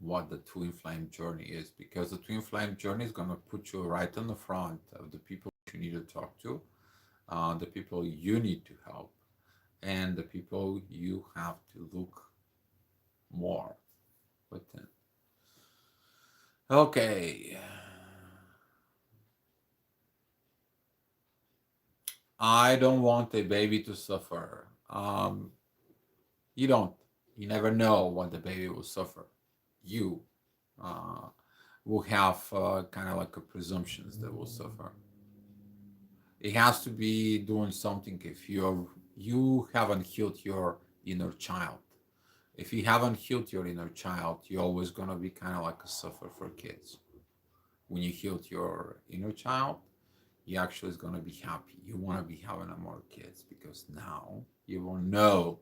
Speaker 1: what the twin flame journey is, because the twin flame journey is going to put you right in the front of the people you need to talk to, the people you need to help, and the people you have to look more within. Okay. I don't want a baby to suffer. You don't. You never know what the baby will suffer. You uh, will have kind of like a presumptions that will suffer. It has to be doing something if you haven't healed your inner child. If you haven't healed your inner child, you're always gonna be kind of like a suffer for kids. When you healed your inner child, you actually is gonna be happy. You want to be having more kids because now you will know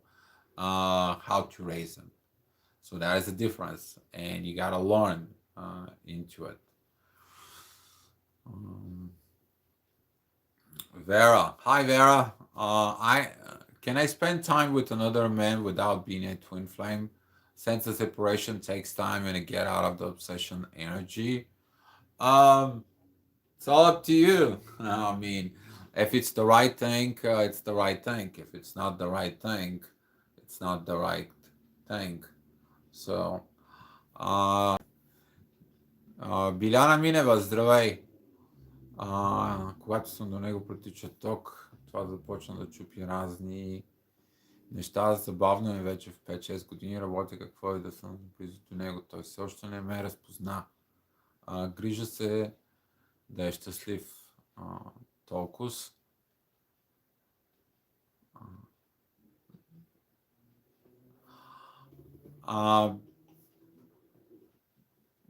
Speaker 1: how to raise them. So that is the difference, and you gotta learn into it. Um, Vera, hi Vera. I Can I spend time with another man without being a twin flame? Since the separation takes time and I get out of the obsession energy. Um, it's all up to you. I mean, if it's the right thing, it's the right thing. If it's not the right thing, it's not the right thing. So, Биляна Минева, здравей! Когато съм до него протича ток, това започна да чупи разни неща. Забавно е вече в 5-6 години работя какво и да съм близо до него. Той все още не ме разпозна. Грижа се да е щастлив толкова.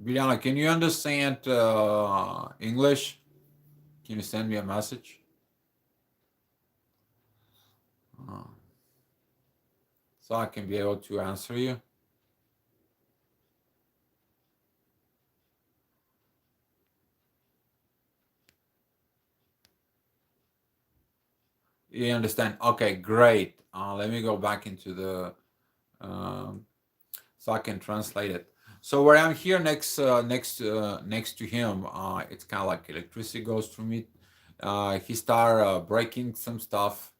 Speaker 1: Biljana, can you understand English? Can you send me a message? So I can be able to answer you. You understand? Okay, great. Let me go back into the so I can translate it. So where I'm here next to him, it's kind of like electricity goes through me. He started breaking some stuff.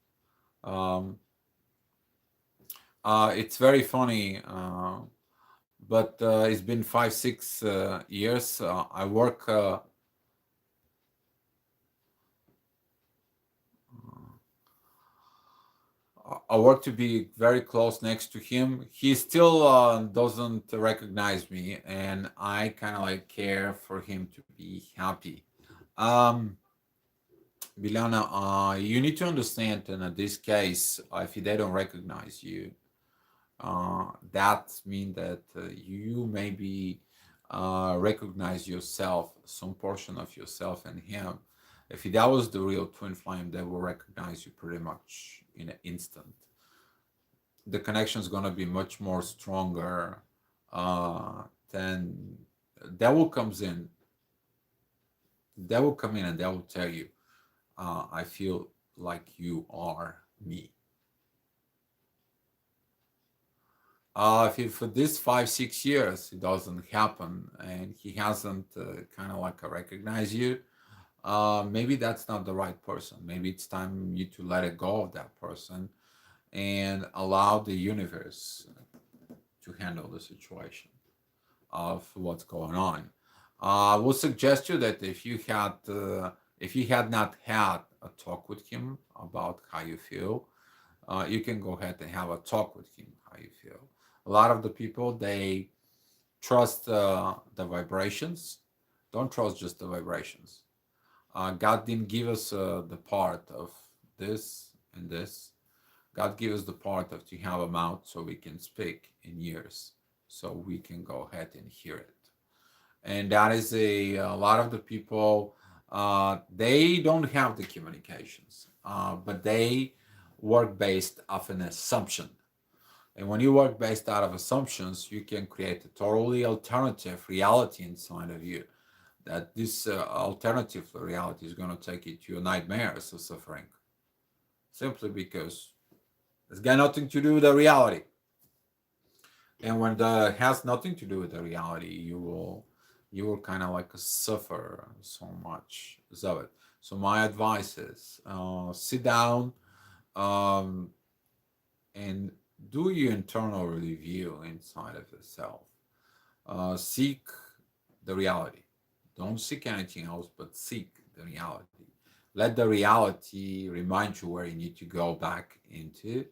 Speaker 1: It's very funny, but it's been 5-6 years. I work. I work to be very close next to him. He still doesn't recognize me, and I kind of like care for him to be happy. Biljana, you need to understand in this case, if they don't recognize you, that means that you maybe recognize yourself, some portion of yourself in him. If that was the real twin flame, they will recognize you pretty much in an instant. The connection is going to be much more stronger than devil comes in. Devil come in and they will tell you, I feel like you are me. If for this 5-6 years it doesn't happen and he hasn't kind of like recognize you, maybe that's not the right person. Maybe it's time you to let it go of that person and allow the universe to handle the situation of what's going on. I would suggest you that if you had not had a talk with him about how you feel, you can go ahead and have a talk with him how you feel. A lot of the people, they trust the vibrations. Don't trust just the vibrations. God didn't give us the part of this and this. God gave us the part of to have a mouth so we can speak in ears, so we can go ahead and hear it. And that is a lot of the people, they don't have the communications, but they work based off an assumption. And when you work based out of assumptions, you can create a totally alternative reality inside of you. That this alternative reality is going to take you to your nightmares of suffering, simply because it's got nothing to do with the reality. And when that has nothing to do with the reality, you will kind of like suffer so much. So my advice is sit down, um, and do your internal review inside of yourself. Seek the reality. Don't seek anything else, but seek the reality. Let the reality remind you where you need to go back into.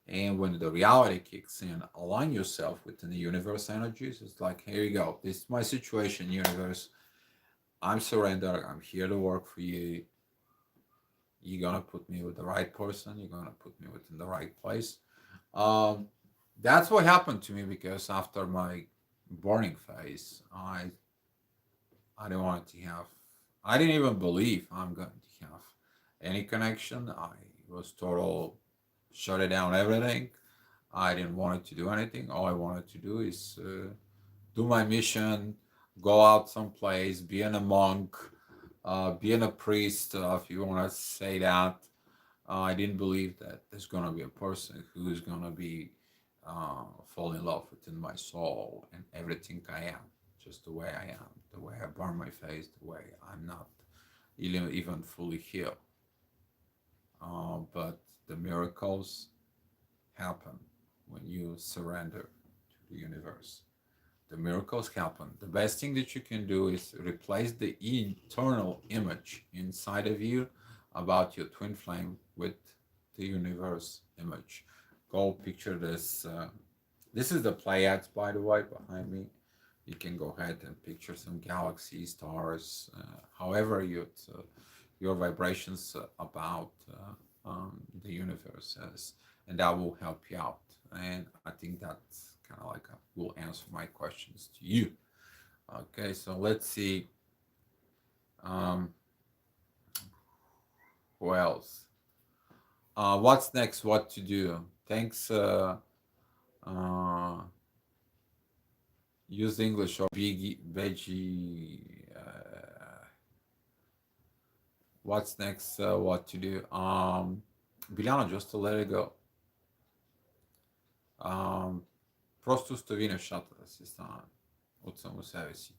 Speaker 1: And when the reality kicks in, align yourself within the universe energies. It's like, here you go. This is my situation, universe. I'm surrendered. I'm here to work for you. You're gonna put me with the right person. You're gonna put me within the right place. Um, that's what happened to me because after my burning phase, I didn't want to have. I didn't even believe I'm going to have any connection. I was total shut it down everything. I didn't want to do anything. All I wanted to do is do my mission, go out someplace, being a monk, being a priest, if you want to say that. I didn't believe that there's going to be a person who is going to be fall in love within my soul and everything I am, just the way I am, the way I burn my face, the way I'm not even fully healed. But the miracles happen when you surrender to the universe. The miracles happen. The best thing that you can do is replace the internal image inside of you about your twin flame with the universe image. Go picture this. This is the Pleiades, by the way, behind me. You can go ahead and picture some galaxies, stars, however your vibrations about the universe is, and that will help you out. And I think that's kind of like will answer my questions to you. Okay, so let's see. Um, who else? What's next? What to do? Thanks. Uh, use English or biggie, veggie. What's next? What to do? Biljana, just to let it go. Просто остави нещата да си станат от само себе си.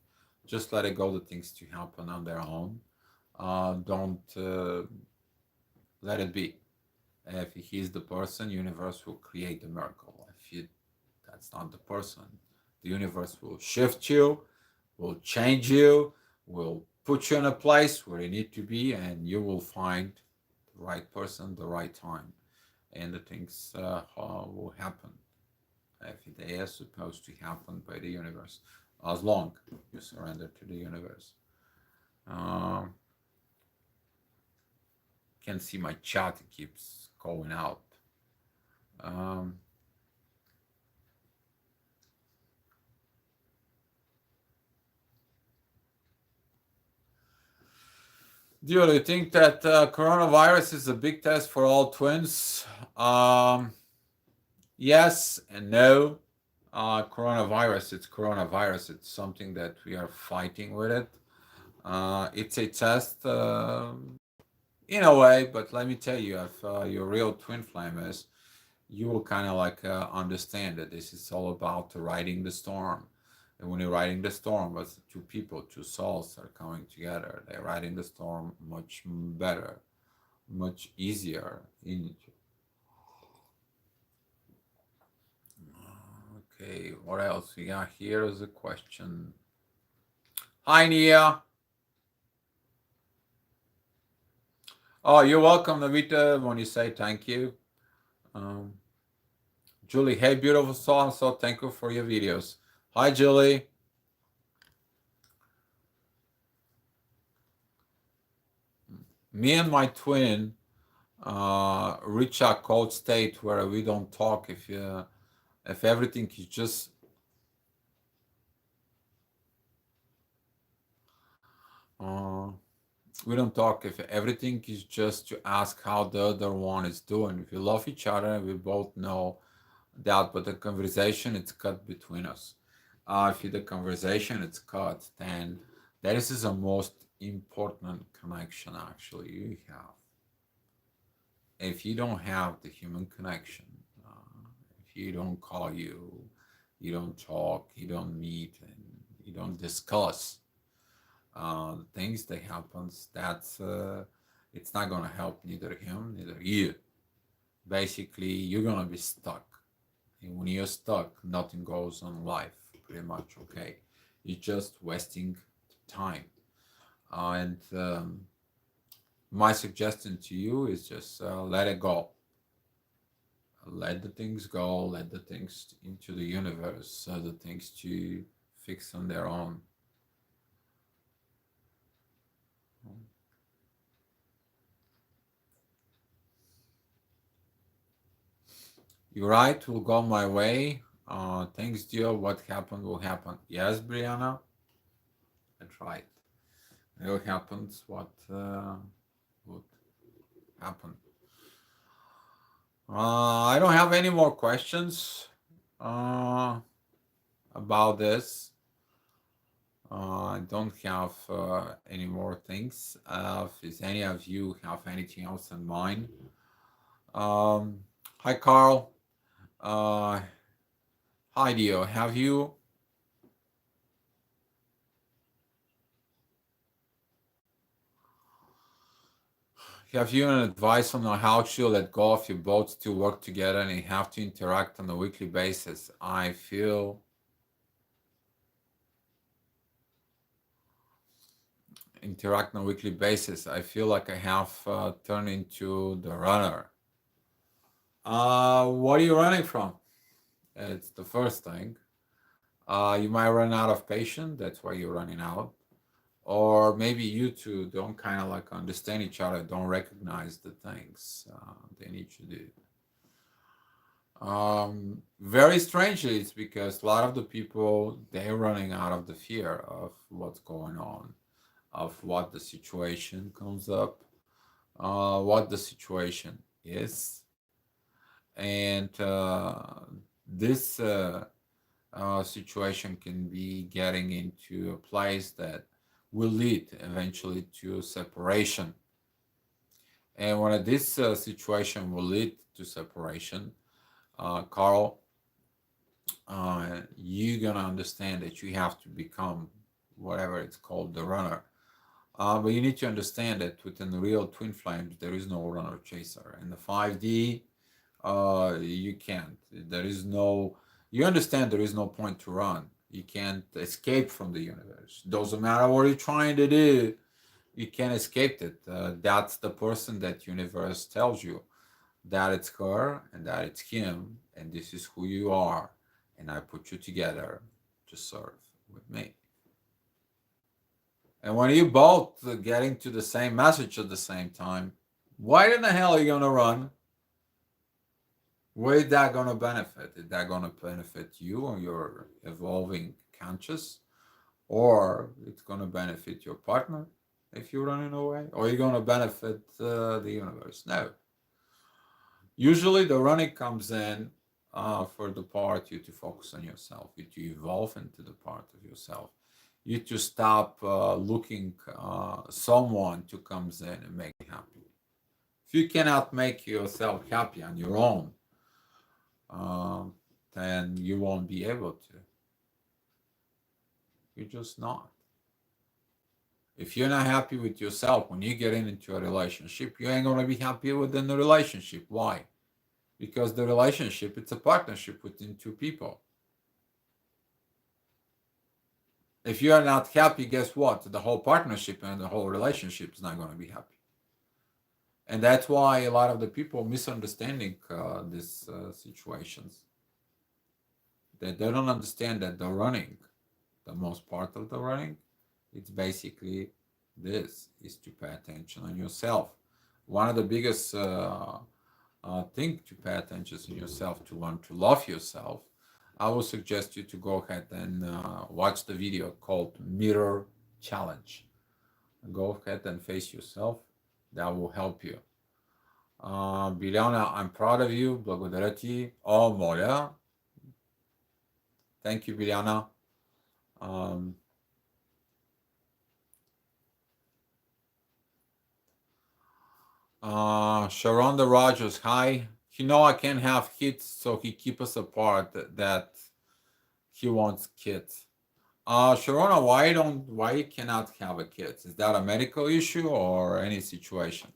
Speaker 1: Just let it go, the things to happen on their own. Don't let it be. If he's the person, universe will create the miracle. That's not the person, the universe will shift you, will change you, will put you in a place where you need to be, and you will find the right person, the right time, and the things will happen if they are supposed to happen by the universe, as long you surrender to the universe. Can see my chat keeps going out. Do you think that coronavirus is a big test for all twins? Yes and no. Coronavirus, it's coronavirus. It's something that we are fighting with it. It's a test in a way, but let me tell you, if your real twin flame is, you will kind of like understand that this is all about riding the storm. And when you're riding the storm, it's two people, two souls are coming together. They're riding the storm much better, much easier. Okay, what else we got here is a question. Hi, Nia. Oh, you're welcome, Navita, when you say thank you. Julie, hey, beautiful soul, so thank you for your videos. Hi, Julie. Me and my twin reach a cold state where we don't talk if everything is just we don't talk if everything is just to ask how the other one is doing. If we love each other, we both know that, but the conversation it's cut between us. If the conversation it's cut, then that is the most important connection actually you have. If you don't have the human connection, if you don't call you you don't talk, you don't meet, and you don't discuss things that happens, that's it's not gonna help neither him, neither you. Basically, you're gonna be stuck. And when you're stuck, nothing goes on in life, pretty much, okay? You're just wasting time. And my suggestion to you is just let it go. Let the things go, let the things into the universe, so the things to fix on their own. You're right, will go my way. Things, dear, what happened will happen. Yes, Brianna, that's right. It will happen what would happen. I don't have any more questions about this. I don't have any more things. If any of you have anything else in mind. Hi, Carl. Hi, Dio. Have you an advice on how to let go if you both still work together and you have to interact on a weekly basis? I feel interact on a weekly basis. I feel like I have turned into the runner. What are you running from? It's the first thing. You might run out of patience. That's why you're running out. Or maybe you two don't kind of like understand each other, don't recognize the things they need to do. Very strangely, it's because a lot of the people, they're running out of the fear of what's going on, of what the situation comes up, what the situation is. And this situation can be getting into a place that will lead eventually to separation. And when this situation will lead to separation, Carl, you're gonna understand that you have to become whatever it's called, the runner. But you need to understand that within the real twin flames, there is no runner chaser. In the 5D, you can't. There is no. You understand there is no point to run. You can't escape from the universe. Doesn't matter what you're trying to do, you can't escape it. That's the person that universe tells you that it's her and that it's him, and this is who you are, and I put you together to serve with me. And when you both getting to the same message at the same time, why in the hell are you gonna run? Where is that gonna benefit? Is that gonna benefit you or your evolving conscious? Or it's gonna benefit your partner if you're running away? Or you're gonna benefit the universe? No. Usually the running comes in for the part you to focus on yourself, you to evolve into the part of yourself, you to stop looking someone to comes in and make you happy. If you cannot make yourself happy on your own, then you won't be able to. You're just not. If you're not happy with yourself when you get into a relationship, you ain't gonna be happy within the relationship. Why? Because the relationship, it's a partnership within two people. If you are not happy, guess what? The whole partnership and the whole relationship is not going to be happy. And that's why a lot of the people misunderstanding these situations. They don't understand that the running, the most part of the running, it's basically this, is to pay attention on yourself. One of the biggest thing to pay attention to yourself, to learn to love yourself, I will suggest you to go ahead and watch the video called Mirror Challenge. Go ahead and face yourself. That will help you. Biljana, I'm proud of you. Благодаря ти. О, моля. Thank you, Biljana. Sharonda Rogers, hi. You know I can't have kids, so he keep us apart. That he wants kids. Sharona, why you cannot have a kid? Is that a medical issue or any situation?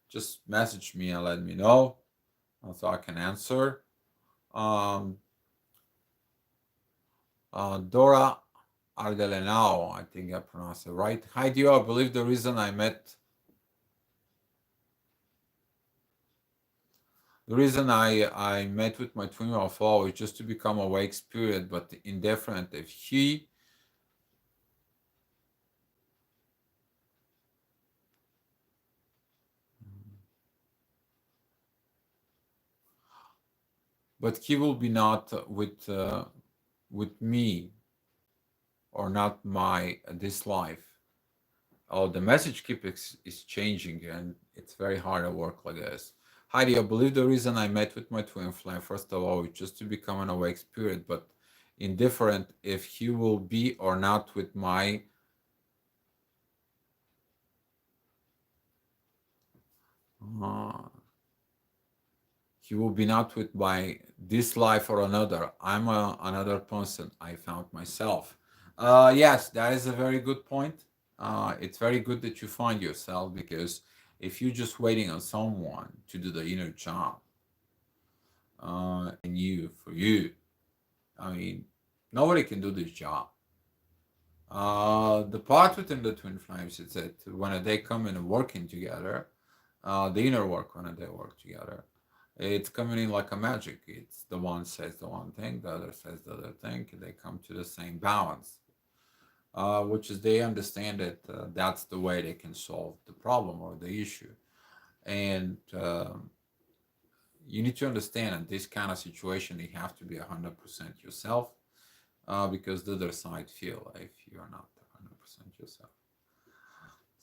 Speaker 1: Just message me and let me know so I can answer. Um, Dora Ardelenao, I think I pronounced it right. Hi, Dio. I believe the reason I met with my twin UFO is just to become awake spirit, but indifferent if he but he will be not with me or not my this life. Oh, the message keeps is changing, and it's very hard to work like this. Heidi, I believe the reason I met with my twin flame, first of all, is just to become an awake spirit, but indifferent if he will be or not with my uh, he will be not with my this life or another. I'm another person. I found myself. Yes, that is a very good point. It's very good that you find yourself, because if you're just waiting on someone to do the inner job, and you for you, I mean, nobody can do this job. The part within the twin flames is that when they come in working together, the inner work when they work together, it's coming in like a magic. It's the one says the one thing, the other says the other thing. They come to the same balance, which is they understand that that's the way they can solve the problem or the issue. And you need to understand in this kind of situation, you have to be 100% yourself, because the other side feel if you're not 100% yourself.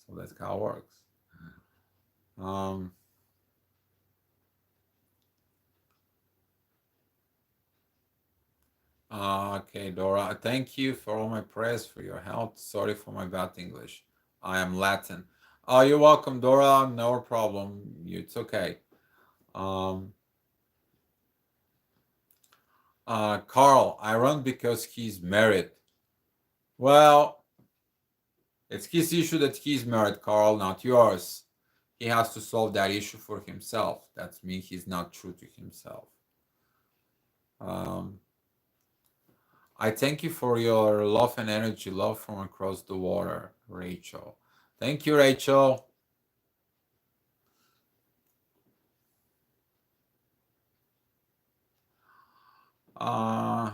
Speaker 1: So that's how it works. Um, okay, Dora, thank you for all my prayers, for your help. Sorry for my bad English. I am Latin. Oh, you're welcome, Dora. No problem. It's okay. Um, Carl, I run because he's married. Well, it's his issue that he's married, Carl, not yours. He has to solve that issue for himself. That means he's not true to himself. Um, I thank you for your love and energy, love from across the water, Rachel. Thank you, Rachel. Uh,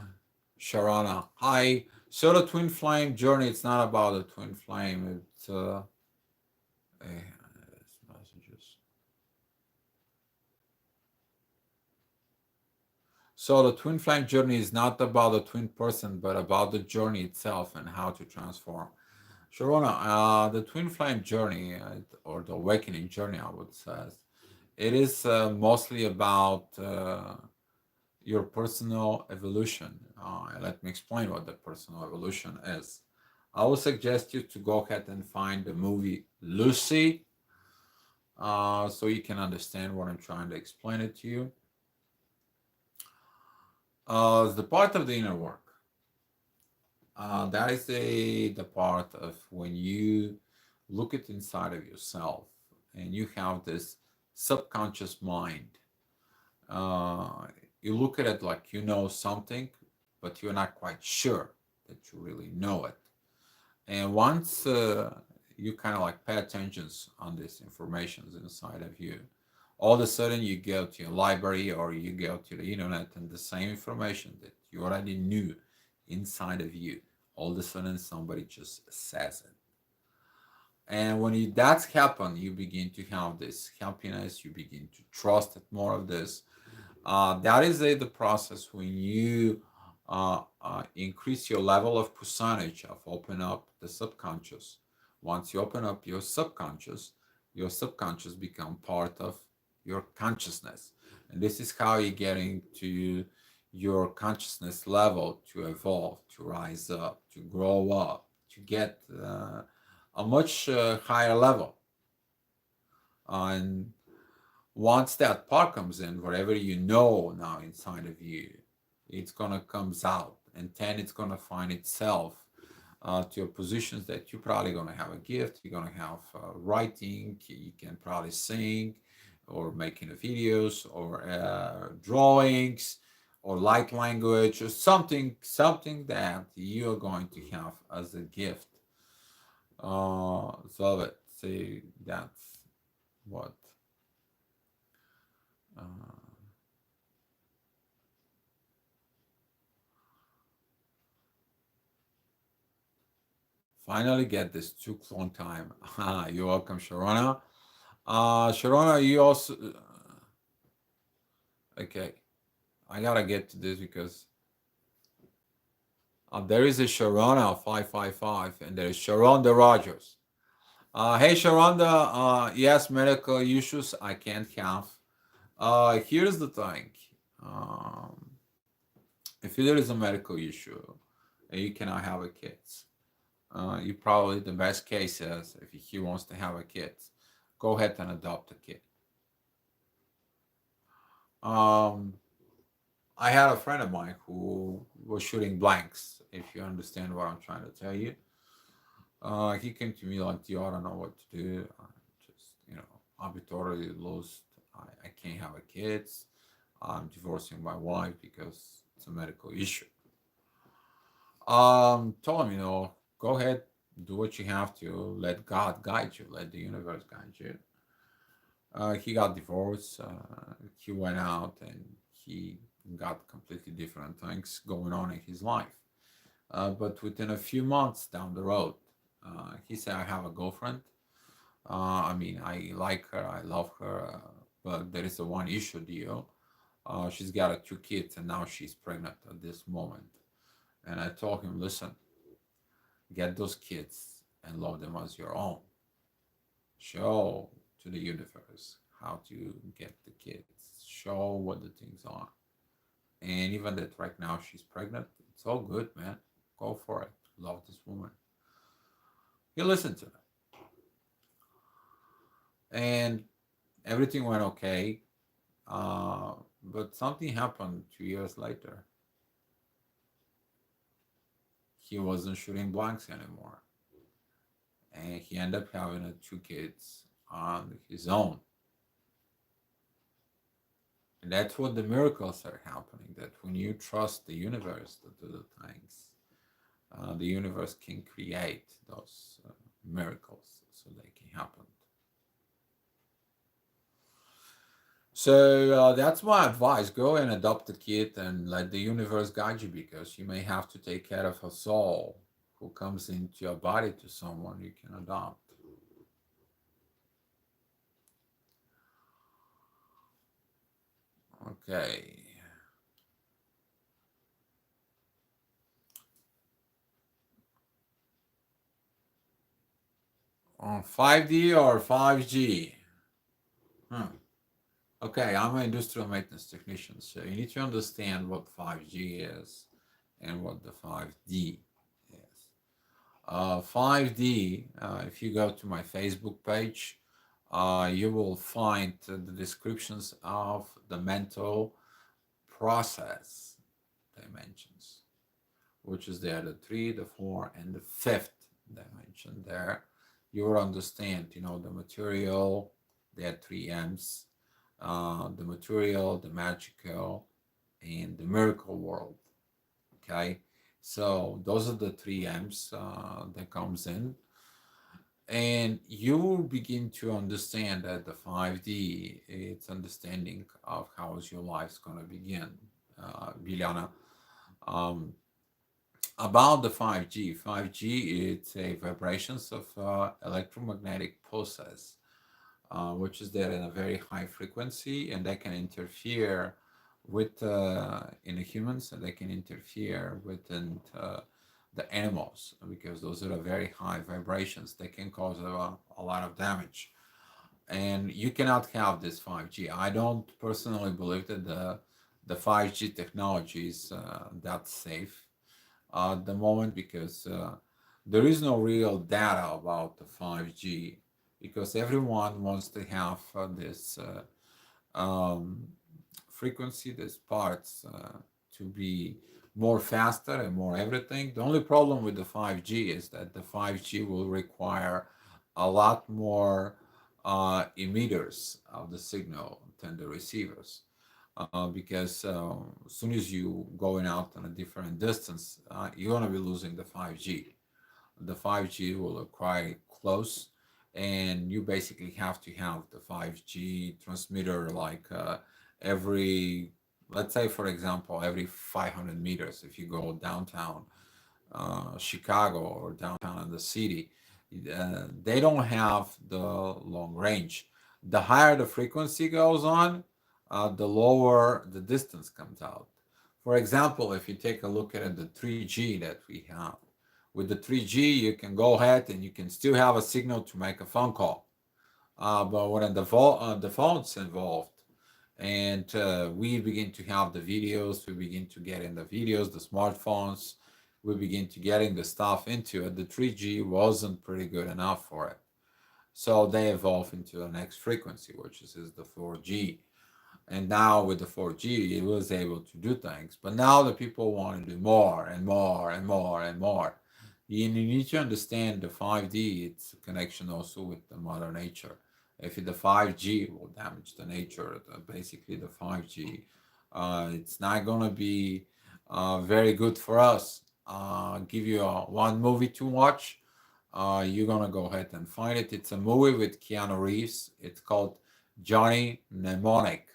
Speaker 1: Sharana, hi. So the twin flame journey, it's not about the twin flame. It's messages. So the twin flame journey is not about the twin person, but about the journey itself and how to transform. Sharona, the twin flame journey, or the awakening journey, I would say, it is mostly about your personal evolution. Let me explain what the personal evolution is. I would suggest you to go ahead and find the movie Lucy, so you can understand what I'm trying to explain it to you. The part of the inner work. That is the part of when you look at inside of yourself and you have this subconscious mind. You look at it like you know something, but you're not quite sure that you really know it. And once you kind of like pay attention on this information inside of you, all of a sudden you go to your library or you go to the internet, and the same information that you already knew inside of you, all of a sudden somebody just says it. And when that's happened, you begin to have this happiness, you begin to trust more of this. That is the process when you increase your level of percentage of open up the subconscious. Once you open up your subconscious become part of your consciousness. And this is how you get into your consciousness level to evolve, to rise up, to grow up, to get a much higher level. And once that part comes in, whatever you know now inside of you, it's gonna comes out and 10 it's going to find itself to your positions that you're probably going to have a gift, you're going to have writing, you can probably sing or making videos or drawings or light language or something that you're going to have as a gift. So let's see, that's what uh, finally get this. Took a long time. You're welcome, Sharona. Sharona, you also okay. I gotta get to this because there is a Sharona 555 and there is Sharonda Rogers. Hey Sharonda, yes, medical issues I can't have. Here's the thing. Um, if there is a medical issue and you cannot have a kid, you probably the best case is if he wants to have a kid, go ahead and adopt a kid. Um, I had a friend of mine who was shooting blanks. If you understand what I'm trying to tell you, he came to me like, "Yo, I don't know what to do. I just, I'll be totally lost. I can't have a kids. I'm divorcing my wife because it's a medical issue." Told him, go ahead, do what you have to. Let God guide you. Let the universe guide you. He got divorced. He went out and he got completely different things going on in his life. But within a few months down the road, he said, "I have a girlfriend. I mean, I like her, I love her, but there is a one issue deal. She's got two kids and now she's pregnant at this moment." And I told him, "Listen, get those kids and love them as your own. Show to the universe how to get the kids. Show what the things are. And even that right now she's pregnant, it's all good, man. Go for it. Love this woman." He listened to her. And everything went okay. But something happened 2 years later. He wasn't shooting blanks anymore. And he ended up having two kids on his own. And that's what the miracles are happening. That when you trust the universe to do the things, the universe can create those miracles so they can happen. So that's my advice. Go and adopt a kid and let the universe guide you, because you may have to take care of a soul who comes into your body to someone you can adopt. Okay. On 5D or 5G? Okay, I'm an industrial maintenance technician, so you need to understand what 5G is and what the 5D is. 5D, if you go to my Facebook page, you will find the descriptions of the mental process dimensions, which is there, the 3, the 4, and the 5th dimension there. You will understand, the material, there are 3 M's, the material, the magical, and the miracle world. Okay, so those are the 3 M's that comes in, and you will begin to understand that the 5D, it's understanding of how is your life's going to begin. Biljana, about the 5G. 5G, it's a vibrations of electromagnetic pulses, which is there in a very high frequency, and they can interfere with in the humans, and they can interfere within the animals, because those are very high vibrations. They can cause a lot of damage, and you cannot have this 5G. I don't personally believe that the 5G technology is that safe at the moment, because there is no real data about the 5G, because everyone wants to have this frequency, these parts to be more faster and more everything. The only problem with the 5G is that the 5G will require a lot more emitters of the signal than the receivers. Because as soon as you going out on a different distance, you're going to be losing the 5G. The 5G will acquire close, and you basically have to have the 5G transmitter like every, let's say for example, every 500 meters. If you go downtown Chicago or downtown in the city, they don't have the long range. The higher the frequency goes on, the lower the distance comes out. For example, if you take a look at the 3G that we have, with the 3G, you can go ahead and you can still have a signal to make a phone call. But when the phone's involved, and we begin to have the videos, we begin to get in the videos, the smartphones, we begin to getting the stuff into it. The 3G wasn't pretty good enough for it. So they evolved into the next frequency, which is the 4G. And now with the 4G, it was able to do things. But now the people want to do more and more and more and more. You need to understand the 5D, it's a connection also with the mother nature. If the 5G will damage the nature, basically the 5G, it's not going to be very good for us. Give you one movie to watch. You're going to go ahead and find it. It's a movie with Keanu Reeves. It's called Johnny Mnemonic.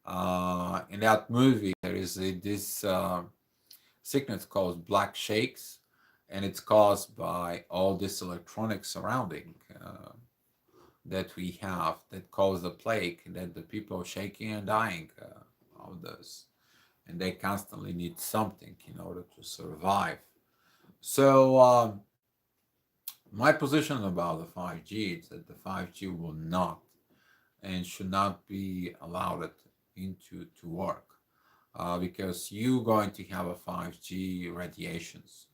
Speaker 1: In that movie, there is this sickness called black shakes, and it's caused by all this electronic surrounding that we have that cause the plague, that the people are shaking and dying of this, and they constantly need something in order to survive. So my position about the 5G is that the 5G will not and should not be allowed into to work because you're going to have a 5G radiations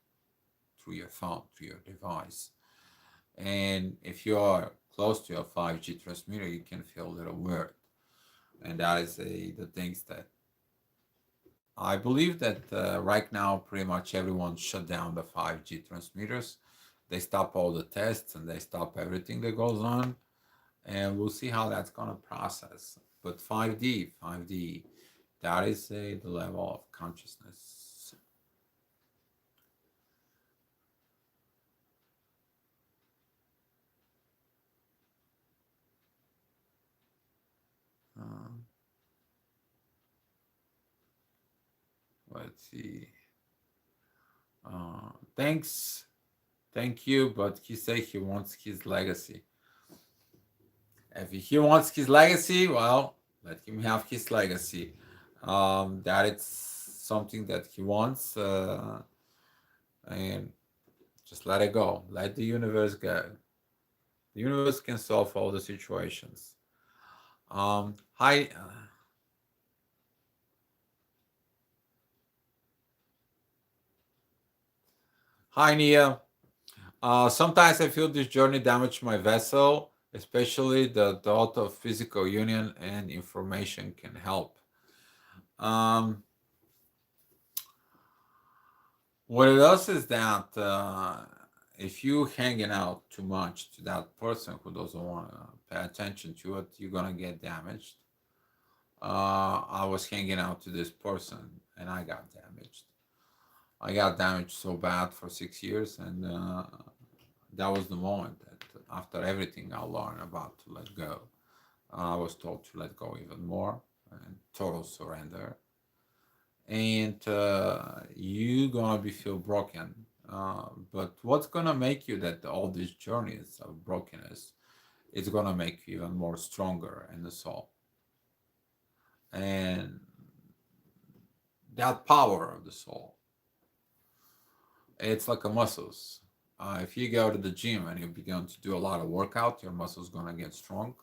Speaker 1: through your phone, through your device. And if you're close to a 5G transmitter, you can feel a little weird. And that is the things that I believe that right now pretty much everyone shut down the 5G transmitters. They stop all the tests and they stop everything that goes on. And we'll see how that's going to process. But 5D, that is the level of consciousness. Let's see. Thank you, but he said he wants his legacy. If he wants his legacy, well, let him have his legacy. That it's something that he wants, and just let it go. Let the universe go. The universe can solve all the situations. Hi. Hi, Nia. Sometimes I feel this journey damaged my vessel, especially the thought of physical union and information can help. What it does is that if you hanging out too much to that person who doesn't want to pay attention to it, you're gonna get damaged. I was hanging out to this person and I got damaged. I got damaged so bad for 6 years, and that was the moment that after everything I learned about to let go, I was told to let go even more and total surrender. And you're gonna be feel broken. But what's gonna make you that all these journeys of brokenness is gonna make you even more stronger in the soul. And that power of the soul, it's like a muscles. If you go to the gym and you begin to do a lot of workout, your muscles gonna get strong.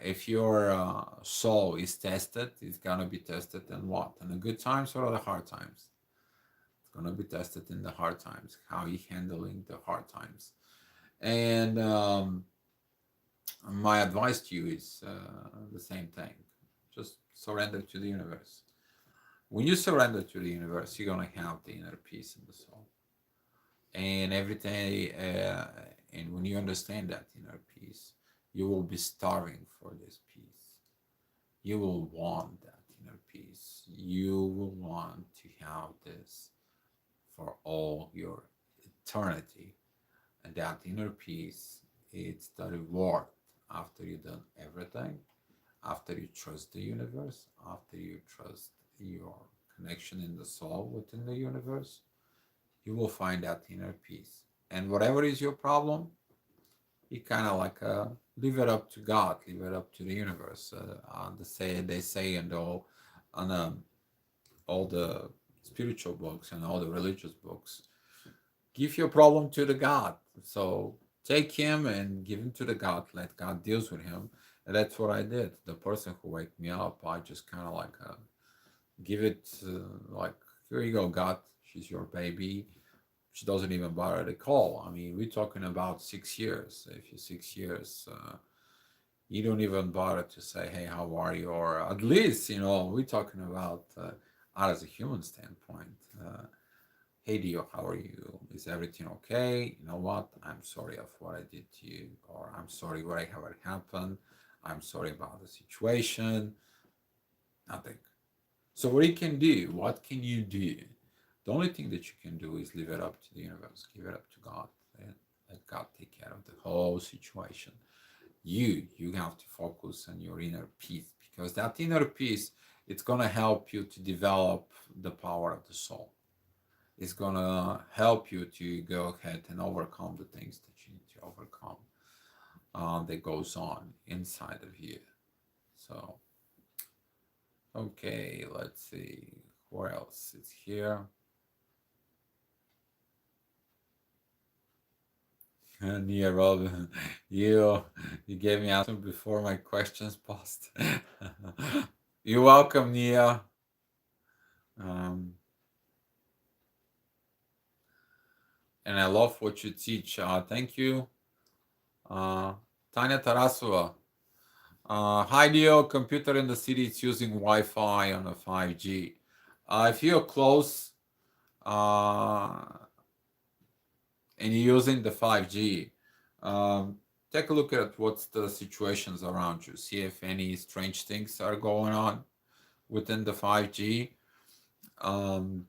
Speaker 1: If your soul is tested, it's gonna be tested in what? In the good times or the hard times? It's gonna be tested in the hard times. How you handling the hard times? And my advice to you is the same thing. Just surrender to the universe. When you surrender to the universe, you're going to have the inner peace in the soul. And every day, and when you understand that inner peace, you will be starving for this peace. You will want that inner peace. You will want to have this for all your eternity. And that inner peace, it's the reward after you've done everything, after you trust the universe, after you trust your connection in the soul within the universe, you will find that inner peace. And whatever is your problem, you kind of like leave it up to God, leave it up to the universe. They say in all the spiritual books and all the religious books, give your problem to the God. So take him and give him to the God. Let God deals with him. And that's what I did. The person who waked me up, I just kind of like give it like, here you go, God. She's your baby. She doesn't even bother to call. I mean, we're talking about 6 years. If you're 6 years, you don't even bother to say, hey, how are you? Or at least, we're talking about as a human standpoint. Hey, Dio, how are you? Is everything okay? You know what? I'm sorry of what I did to you, or I'm sorry what happened. I'm sorry about the situation. Nothing. So what can you do? The only thing that you can do is leave it up to the universe, give it up to God, and let God take care of the whole situation. You have to focus on your inner peace, because that inner peace, it's gonna help you to develop the power of the soul. It's gonna help you to go ahead and overcome the things that you need to overcome that goes on inside of you. So, okay, let's see where else is here. Nia Robin, you gave me answer before my questions passed. You're welcome, Nia. And I love what you teach. Thank you. Tanya Tarasova. Hi, Leo. Computer in the city is using Wi-Fi on a 5G. If you're close and you're using the 5G, take a look at what's the situations around you. See if any strange things are going on within the 5G.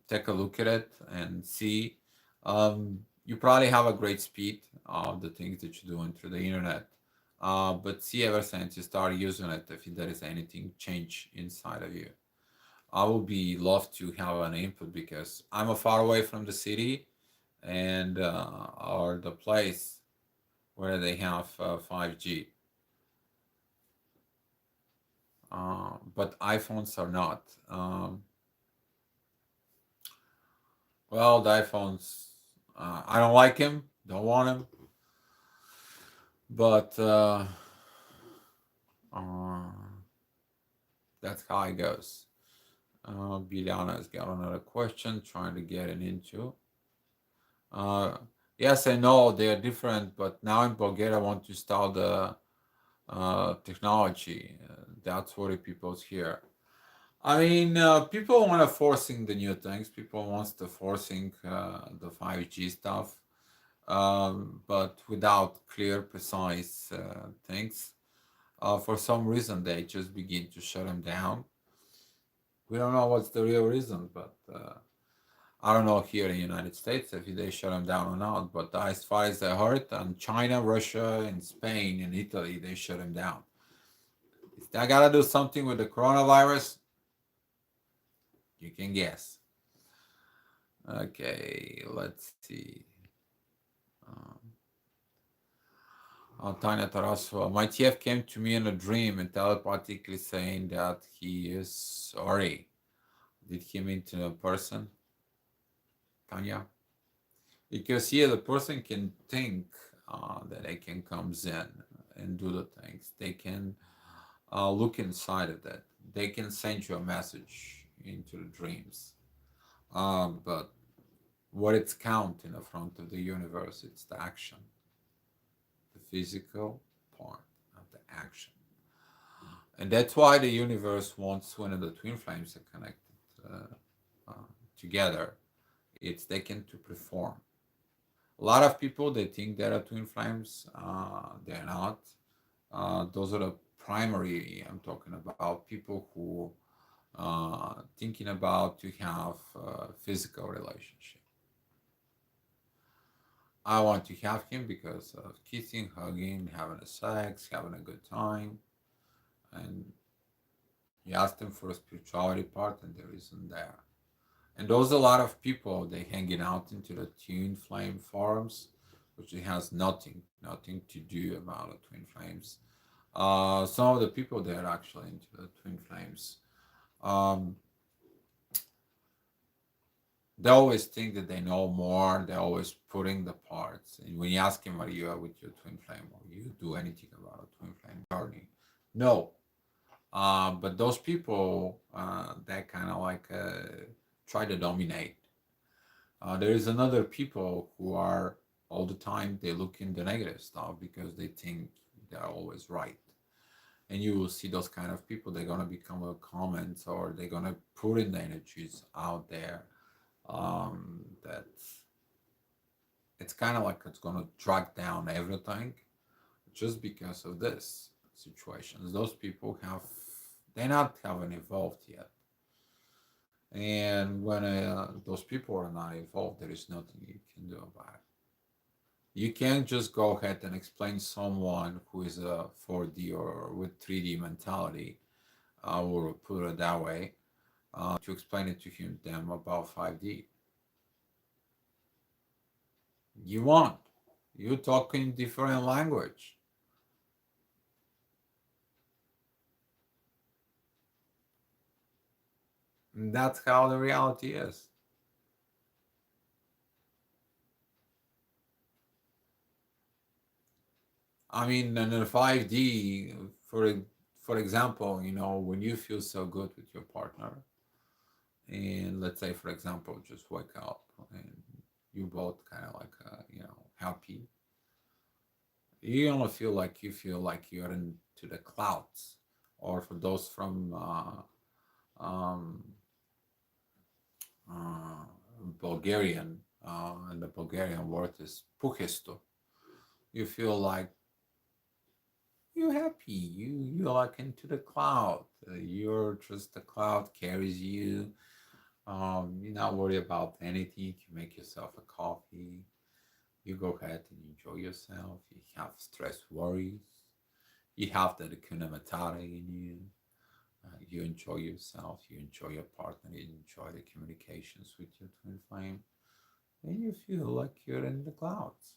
Speaker 1: Take a look at it and see. You probably have a great speed of the things that you're doing through the internet. But see ever since you start using it, if there is anything change inside of you. I would be love to have an input, because I'm far away from the city and or the place where they have 5G. But iPhones are not. Well, the iPhones, I don't like him, don't want him. But that's how it goes. Biljana has got another question, trying to get it into. Yes, I know they're different, but now in Bulgaria, I want to start the technology. That's what the people's here. I mean, people want to forcing the new things. People wants to forcing the 5G stuff, but without clear, precise things. For some reason, they just begin to shut them down. We don't know what's the real reason, but I don't know here in the United States if they shut them down or not. But as far as I heard, in China, Russia, and Spain, and Italy, they shut them down. Is that got to do something with the coronavirus? You can guess. Okay, let's see. Tanya Tarasova. My TF came to me in a dream and telepathically saying that he is sorry. Did he mean to a person? Tanya? Because here the person can think that they can come in and do the things. They can look inside of that. They can send you a message into the dreams. But what it's count in the front of the universe, it's the action. The physical part of the action. And that's why the universe wants when the twin flames are connected. together, it's they can to perform. A lot of people they think they're twin flames. They're not. Those are the primary I'm talking about. People who thinking about to have a physical relationship. I want to have him because of kissing, hugging, having a sex, having a good time, and you ask them for a spirituality part, and there isn't there. And those a lot of people they hanging out into the twin flame forums, which it has nothing to do about the twin flames. Some of the people that are actually into the twin flames, um, they always think that they know more. They're always putting the parts. And when you ask him, are you with your twin flame, or you do anything about a twin flame journey? No. But those people that kind of like try to dominate. There is another people who are all the time they look in the negative stuff because they think they're always right. And you will see those kind of people. They're gonna become a comments or they're gonna put in the energies out there that it's kind of like it's gonna drag down everything just because of this situations. Those people have they not haven't evolved yet. And when those people are not involved, there is nothing you can do about it. You can't just go ahead and explain someone who is a 4D or with 3D mentality, or put it that way, to explain it to him them about 5D. You won't. You talk in different language. And that's how the reality is. I mean, in a 5D, for example, when you feel so good with your partner, and let's say, for example, just wake up and you both kind of like, happy. You only feel like you're into the clouds. Or for those from um, uh, Bulgarian, and the Bulgarian word is puhesto. You feel like you're happy. You're like into the cloud. You're just the cloud carries you. You're not worried about anything. You make yourself a coffee. You go ahead and enjoy yourself. You have stress worries. You have the Hakuna Matata in you. You enjoy yourself. You enjoy your partner. You enjoy the communications with your twin flame. And you feel like you're in the clouds.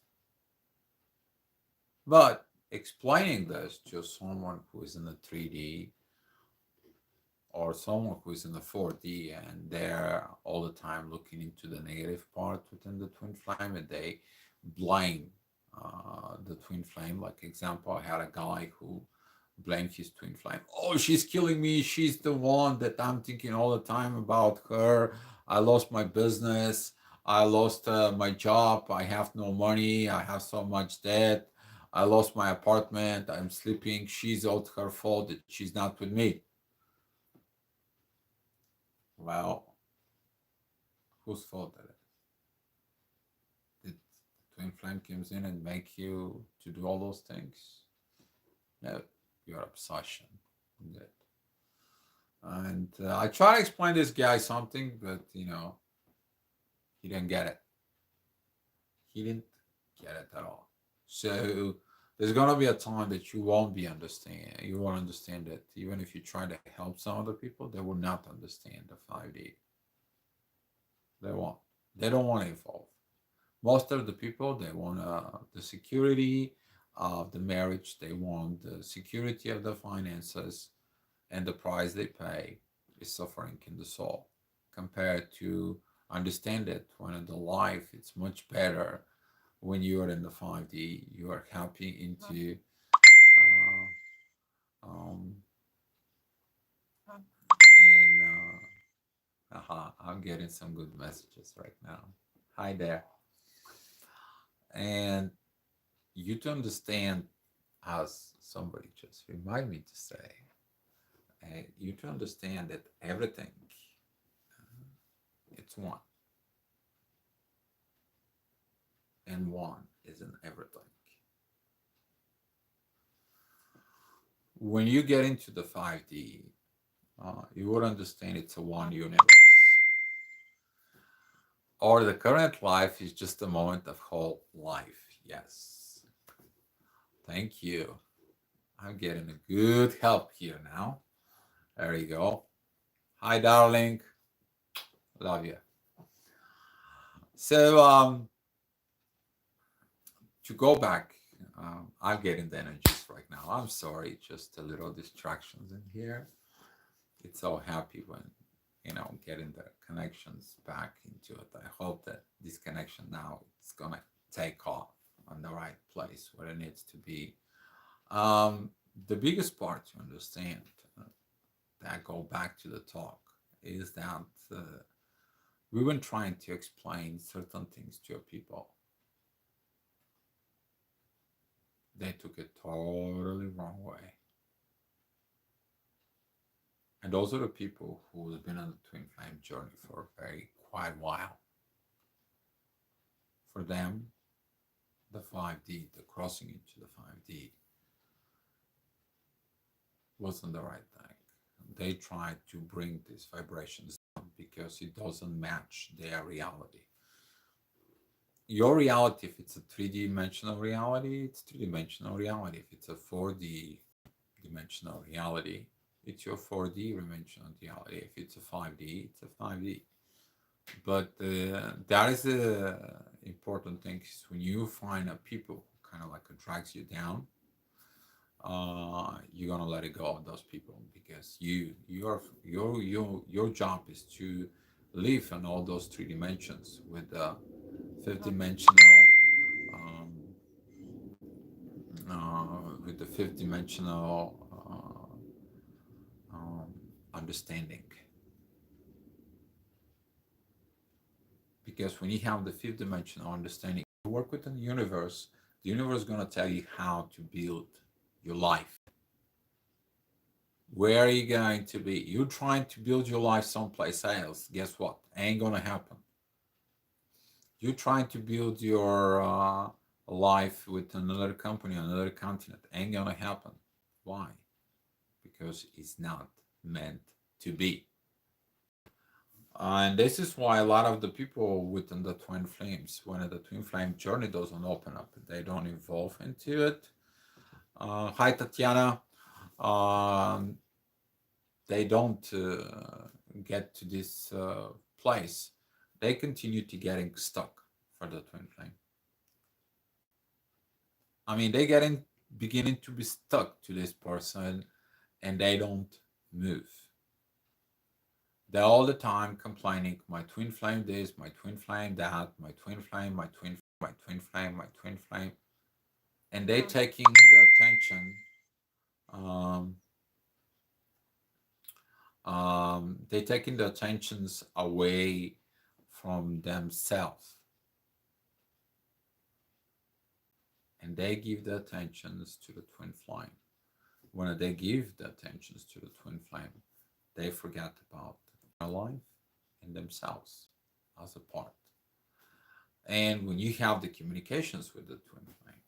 Speaker 1: But explaining this to someone who is in the 3D or someone who is in the 4D and they're all the time looking into the negative part within the twin flame and they blame the twin flame. Like example, I had a guy who blamed his twin flame. Oh, she's killing me. She's the one that I'm thinking all the time about her. I lost my business. I lost my job. I have no money. I have so much debt. I lost my apartment. I'm sleeping. She's all her fault that she's not with me. Well, whose fault that is? Did the twin flame comes in and make you to do all those things? No, your obsession did. And I try to explain this guy something, but he didn't get it. He didn't get it at all. So there's gonna be a time that you won't be understand. You won't understand it. Even if you try to help some other people, they will not understand the 5D. They won't. They don't want to evolve. Most of the people they want the security of the marriage. They want the security of the finances, and the price they pay is suffering in the soul. Compared to understand it when in the life it's much better when you are in the 5D. You are happy into um, and I'm getting some good messages right now. Hi there. And you to understand, as somebody just remind me to say, you to understand that everything It's one. And one is in everything. When you get into the 5D, you would understand it's a one universe. Or the current life is just a moment of whole life. Yes. Thank you. I'm getting a good help here now. There you go. Hi, darling. Love you. So, to go back, I'm getting the energies right now. I'm sorry, just a little distractions in here. It's so happy when, getting the connections back into it. I hope that this connection now it's gonna take off on the right place where it needs to be. The biggest part to understand that go back to the talk is that we've been trying to explain certain things to people. They took it totally wrong way. And those are the people who have been on the twin flame journey for a very quite while. For them, the 5D, the crossing into the 5D, wasn't the right thing. They tried to bring these vibrations down because it doesn't match their reality. Your reality, if it's a 3D-dimensional reality, it's 3D-dimensional reality. If it's a 4D-dimensional reality, it's your 4D-dimensional reality. If it's a 5D, it's a 5D. But that is the important thing. Is when you find a people kind of like drags you down, you're gonna let it go of those people because your job is to live in all those 3 dimensions with the 5th-dimensional understanding. Because when you have the 5th-dimensional understanding, you work with the universe is going to tell you how to build your life. Where are you going to be? You're trying to build your life someplace else. Guess what? Ain't going to happen. You're trying to build your life with another company, another continent. Ain't going to happen. Why? Because it's not meant to be. And this is why a lot of the people within the twin flames, when the twin flame journey doesn't open up, they don't evolve into it. Hi, Tatiana. They don't get to this place. They continue to getting stuck for the twin flame. I mean, they beginning to be stuck to this person, and they don't move. They're all the time complaining, my twin flame this, my twin flame that, my twin flame, my twin flame, my twin flame. And they taking the attention, they taking the attentions away from themselves. And they give the attentions to the twin flame. When they give the attentions to the twin flame, they forget about their life and themselves as a part. And when you have the communications with the twin flame,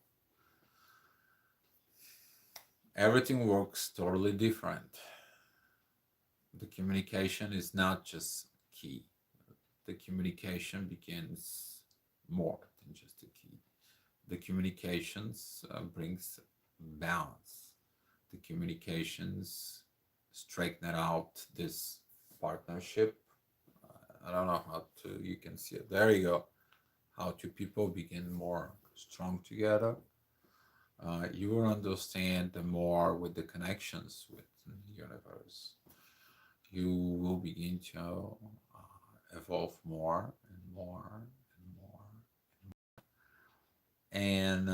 Speaker 1: everything works totally different. The communication is not just key. The communication begins more than just a key. The communications brings balance. The communications straighten out this partnership. I don't know how to, you can see it. There you go. How two people begin more strong together. You will understand the more with the connections with the universe. You will begin to evolve more and more and more. And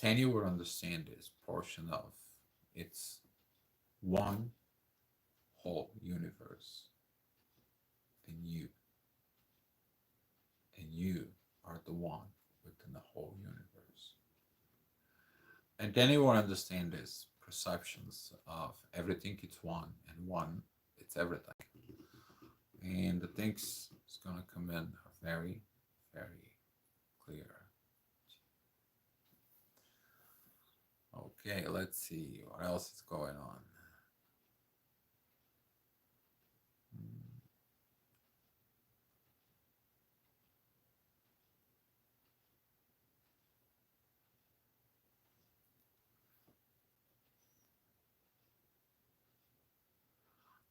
Speaker 1: then you will understand this portion of it's one whole universe in you. And you are the one within the whole universe. And then you will understand this perceptions of everything it's one, and one it's everything. and the things is gonna come in very, very clear. Okay, let's see what else is going on.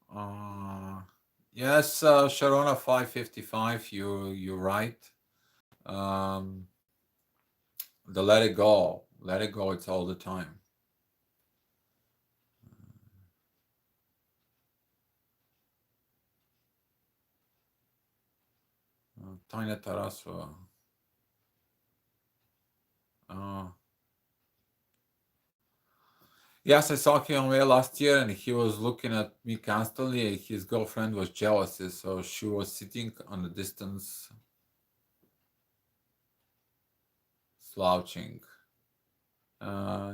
Speaker 1: Uh, yes, Sharona 555, you're right. Um, the let it go. It's all the time. Tanya Tarasova. Uh, yes, I saw him away last year, and he was looking at me constantly. His girlfriend was jealous, so she was sitting on a distance, slouching. Uh,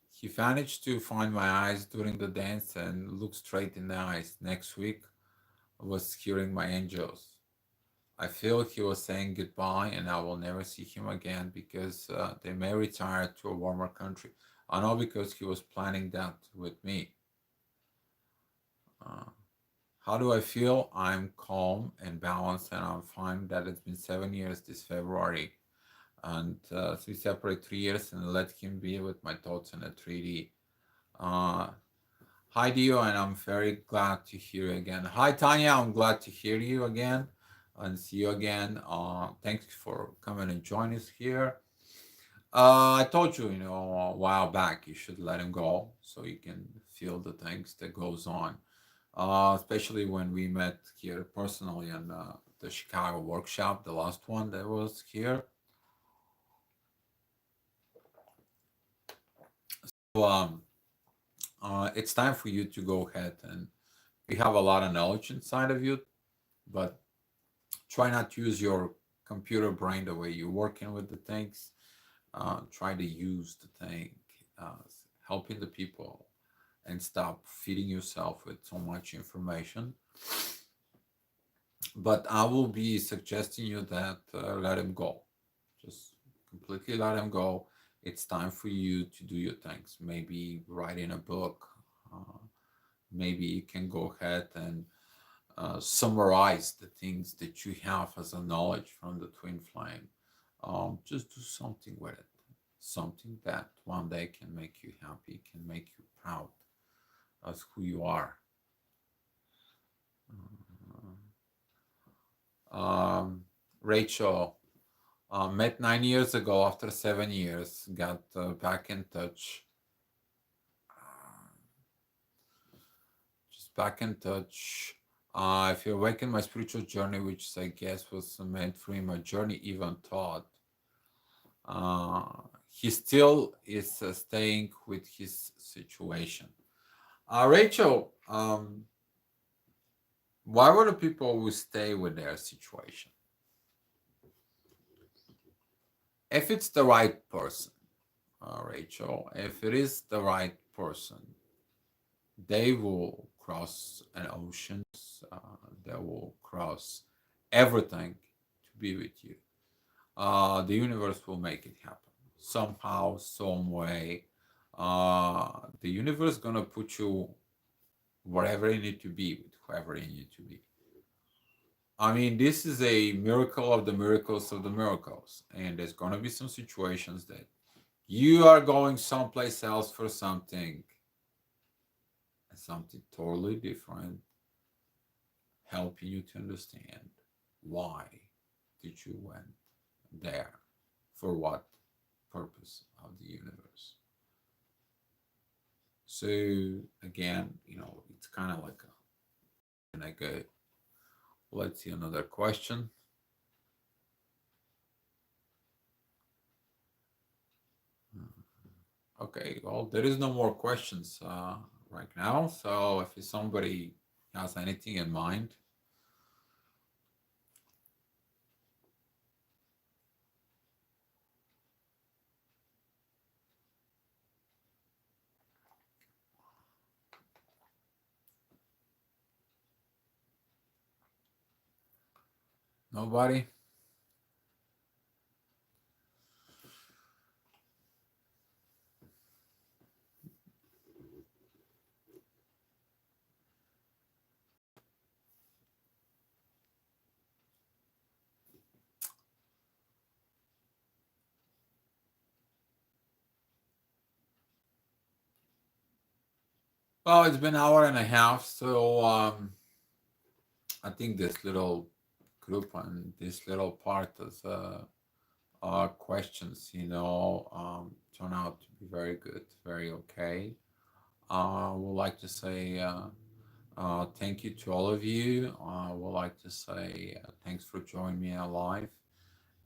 Speaker 1: he managed to find my eyes during the dance and look straight in the eyes. Next week, I was hearing my angels. I feel he was saying goodbye and I will never see him again because they may retire to a warmer country. I know because he was planning that with me. Uh, how do I feel? I'm calm and balanced and I'm fine that it's been 7 years this February. And so we separate 3 years and let him be with my thoughts in a 3D. Uh, Hi Dio, and I'm very glad to hear you again. Hi Tanya, I'm glad to hear you again and see you again. Thanks for coming and joining us here. I told you, a while back, you should let him go so you can feel the things that goes on. Especially when we met here personally in the Chicago workshop, the last one that was here. So it's time for you to go ahead and you have a lot of knowledge inside of you, but try not to use your computer brain the way you're working with the things. Try to use the thing, uh, helping the people, and stop feeding yourself with so much information. But I will be suggesting you that let him go. Just completely let him go. It's time for you to do your things. Maybe writing a book. Uh, maybe you can go ahead and summarize the things that you have as a knowledge from the twin flame. Just do something with it. Something that one day can make you happy, can make you proud as who you are. Rachel, met 9 years ago after 7 years, got back in touch. Just back in touch. I feel awake in my spiritual journey, which I guess was meant for my journey, even thought. He still is staying with his situation. Rachel, why were the people who stay with their situation? If it's the right person, Rachel, if it is the right person, they will cross an ocean, they will cross everything to be with you. The universe will make it happen somehow, some way. The universe is gonna put you wherever you need to be with whoever you need to be. I mean, this is a miracle of the miracles of the miracles, and there's gonna be some situations that you are going someplace else for something, something totally different, helping you to understand why did you went there, for what purpose of the universe. So again, it's kind of like a let's see another question. Okay, well, there is no more questions right now. So if somebody has anything in mind, Nobody? Well, it's been an hour and a half, so I think this little group and this little part of questions, turn out to be very good, very okay. I would like to say thank you to all of you. I would like to say thanks for joining me live,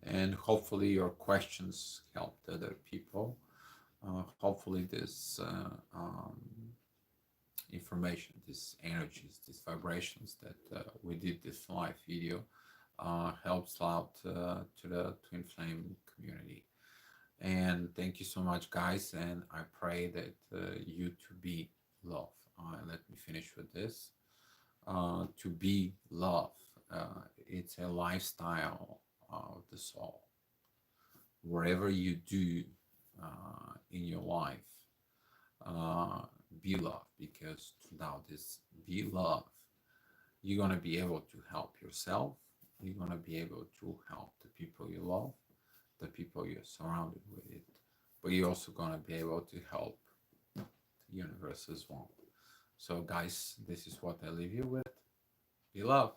Speaker 1: and hopefully your questions helped other people. Hopefully this information, these energies, these vibrations that we did this live video helps out to the Twin Flame community. And thank you so much, guys. And I pray that you to be love. Let me finish with this. To be love. It's a lifestyle of the soul. Wherever you do in your life, be love, because without this be love, you're going to be able to help yourself. You're going to be able to help the people you love, the people you're surrounded with it, but you're also going to be able to help the universe as well. So guys, this is what I leave you with. Be love.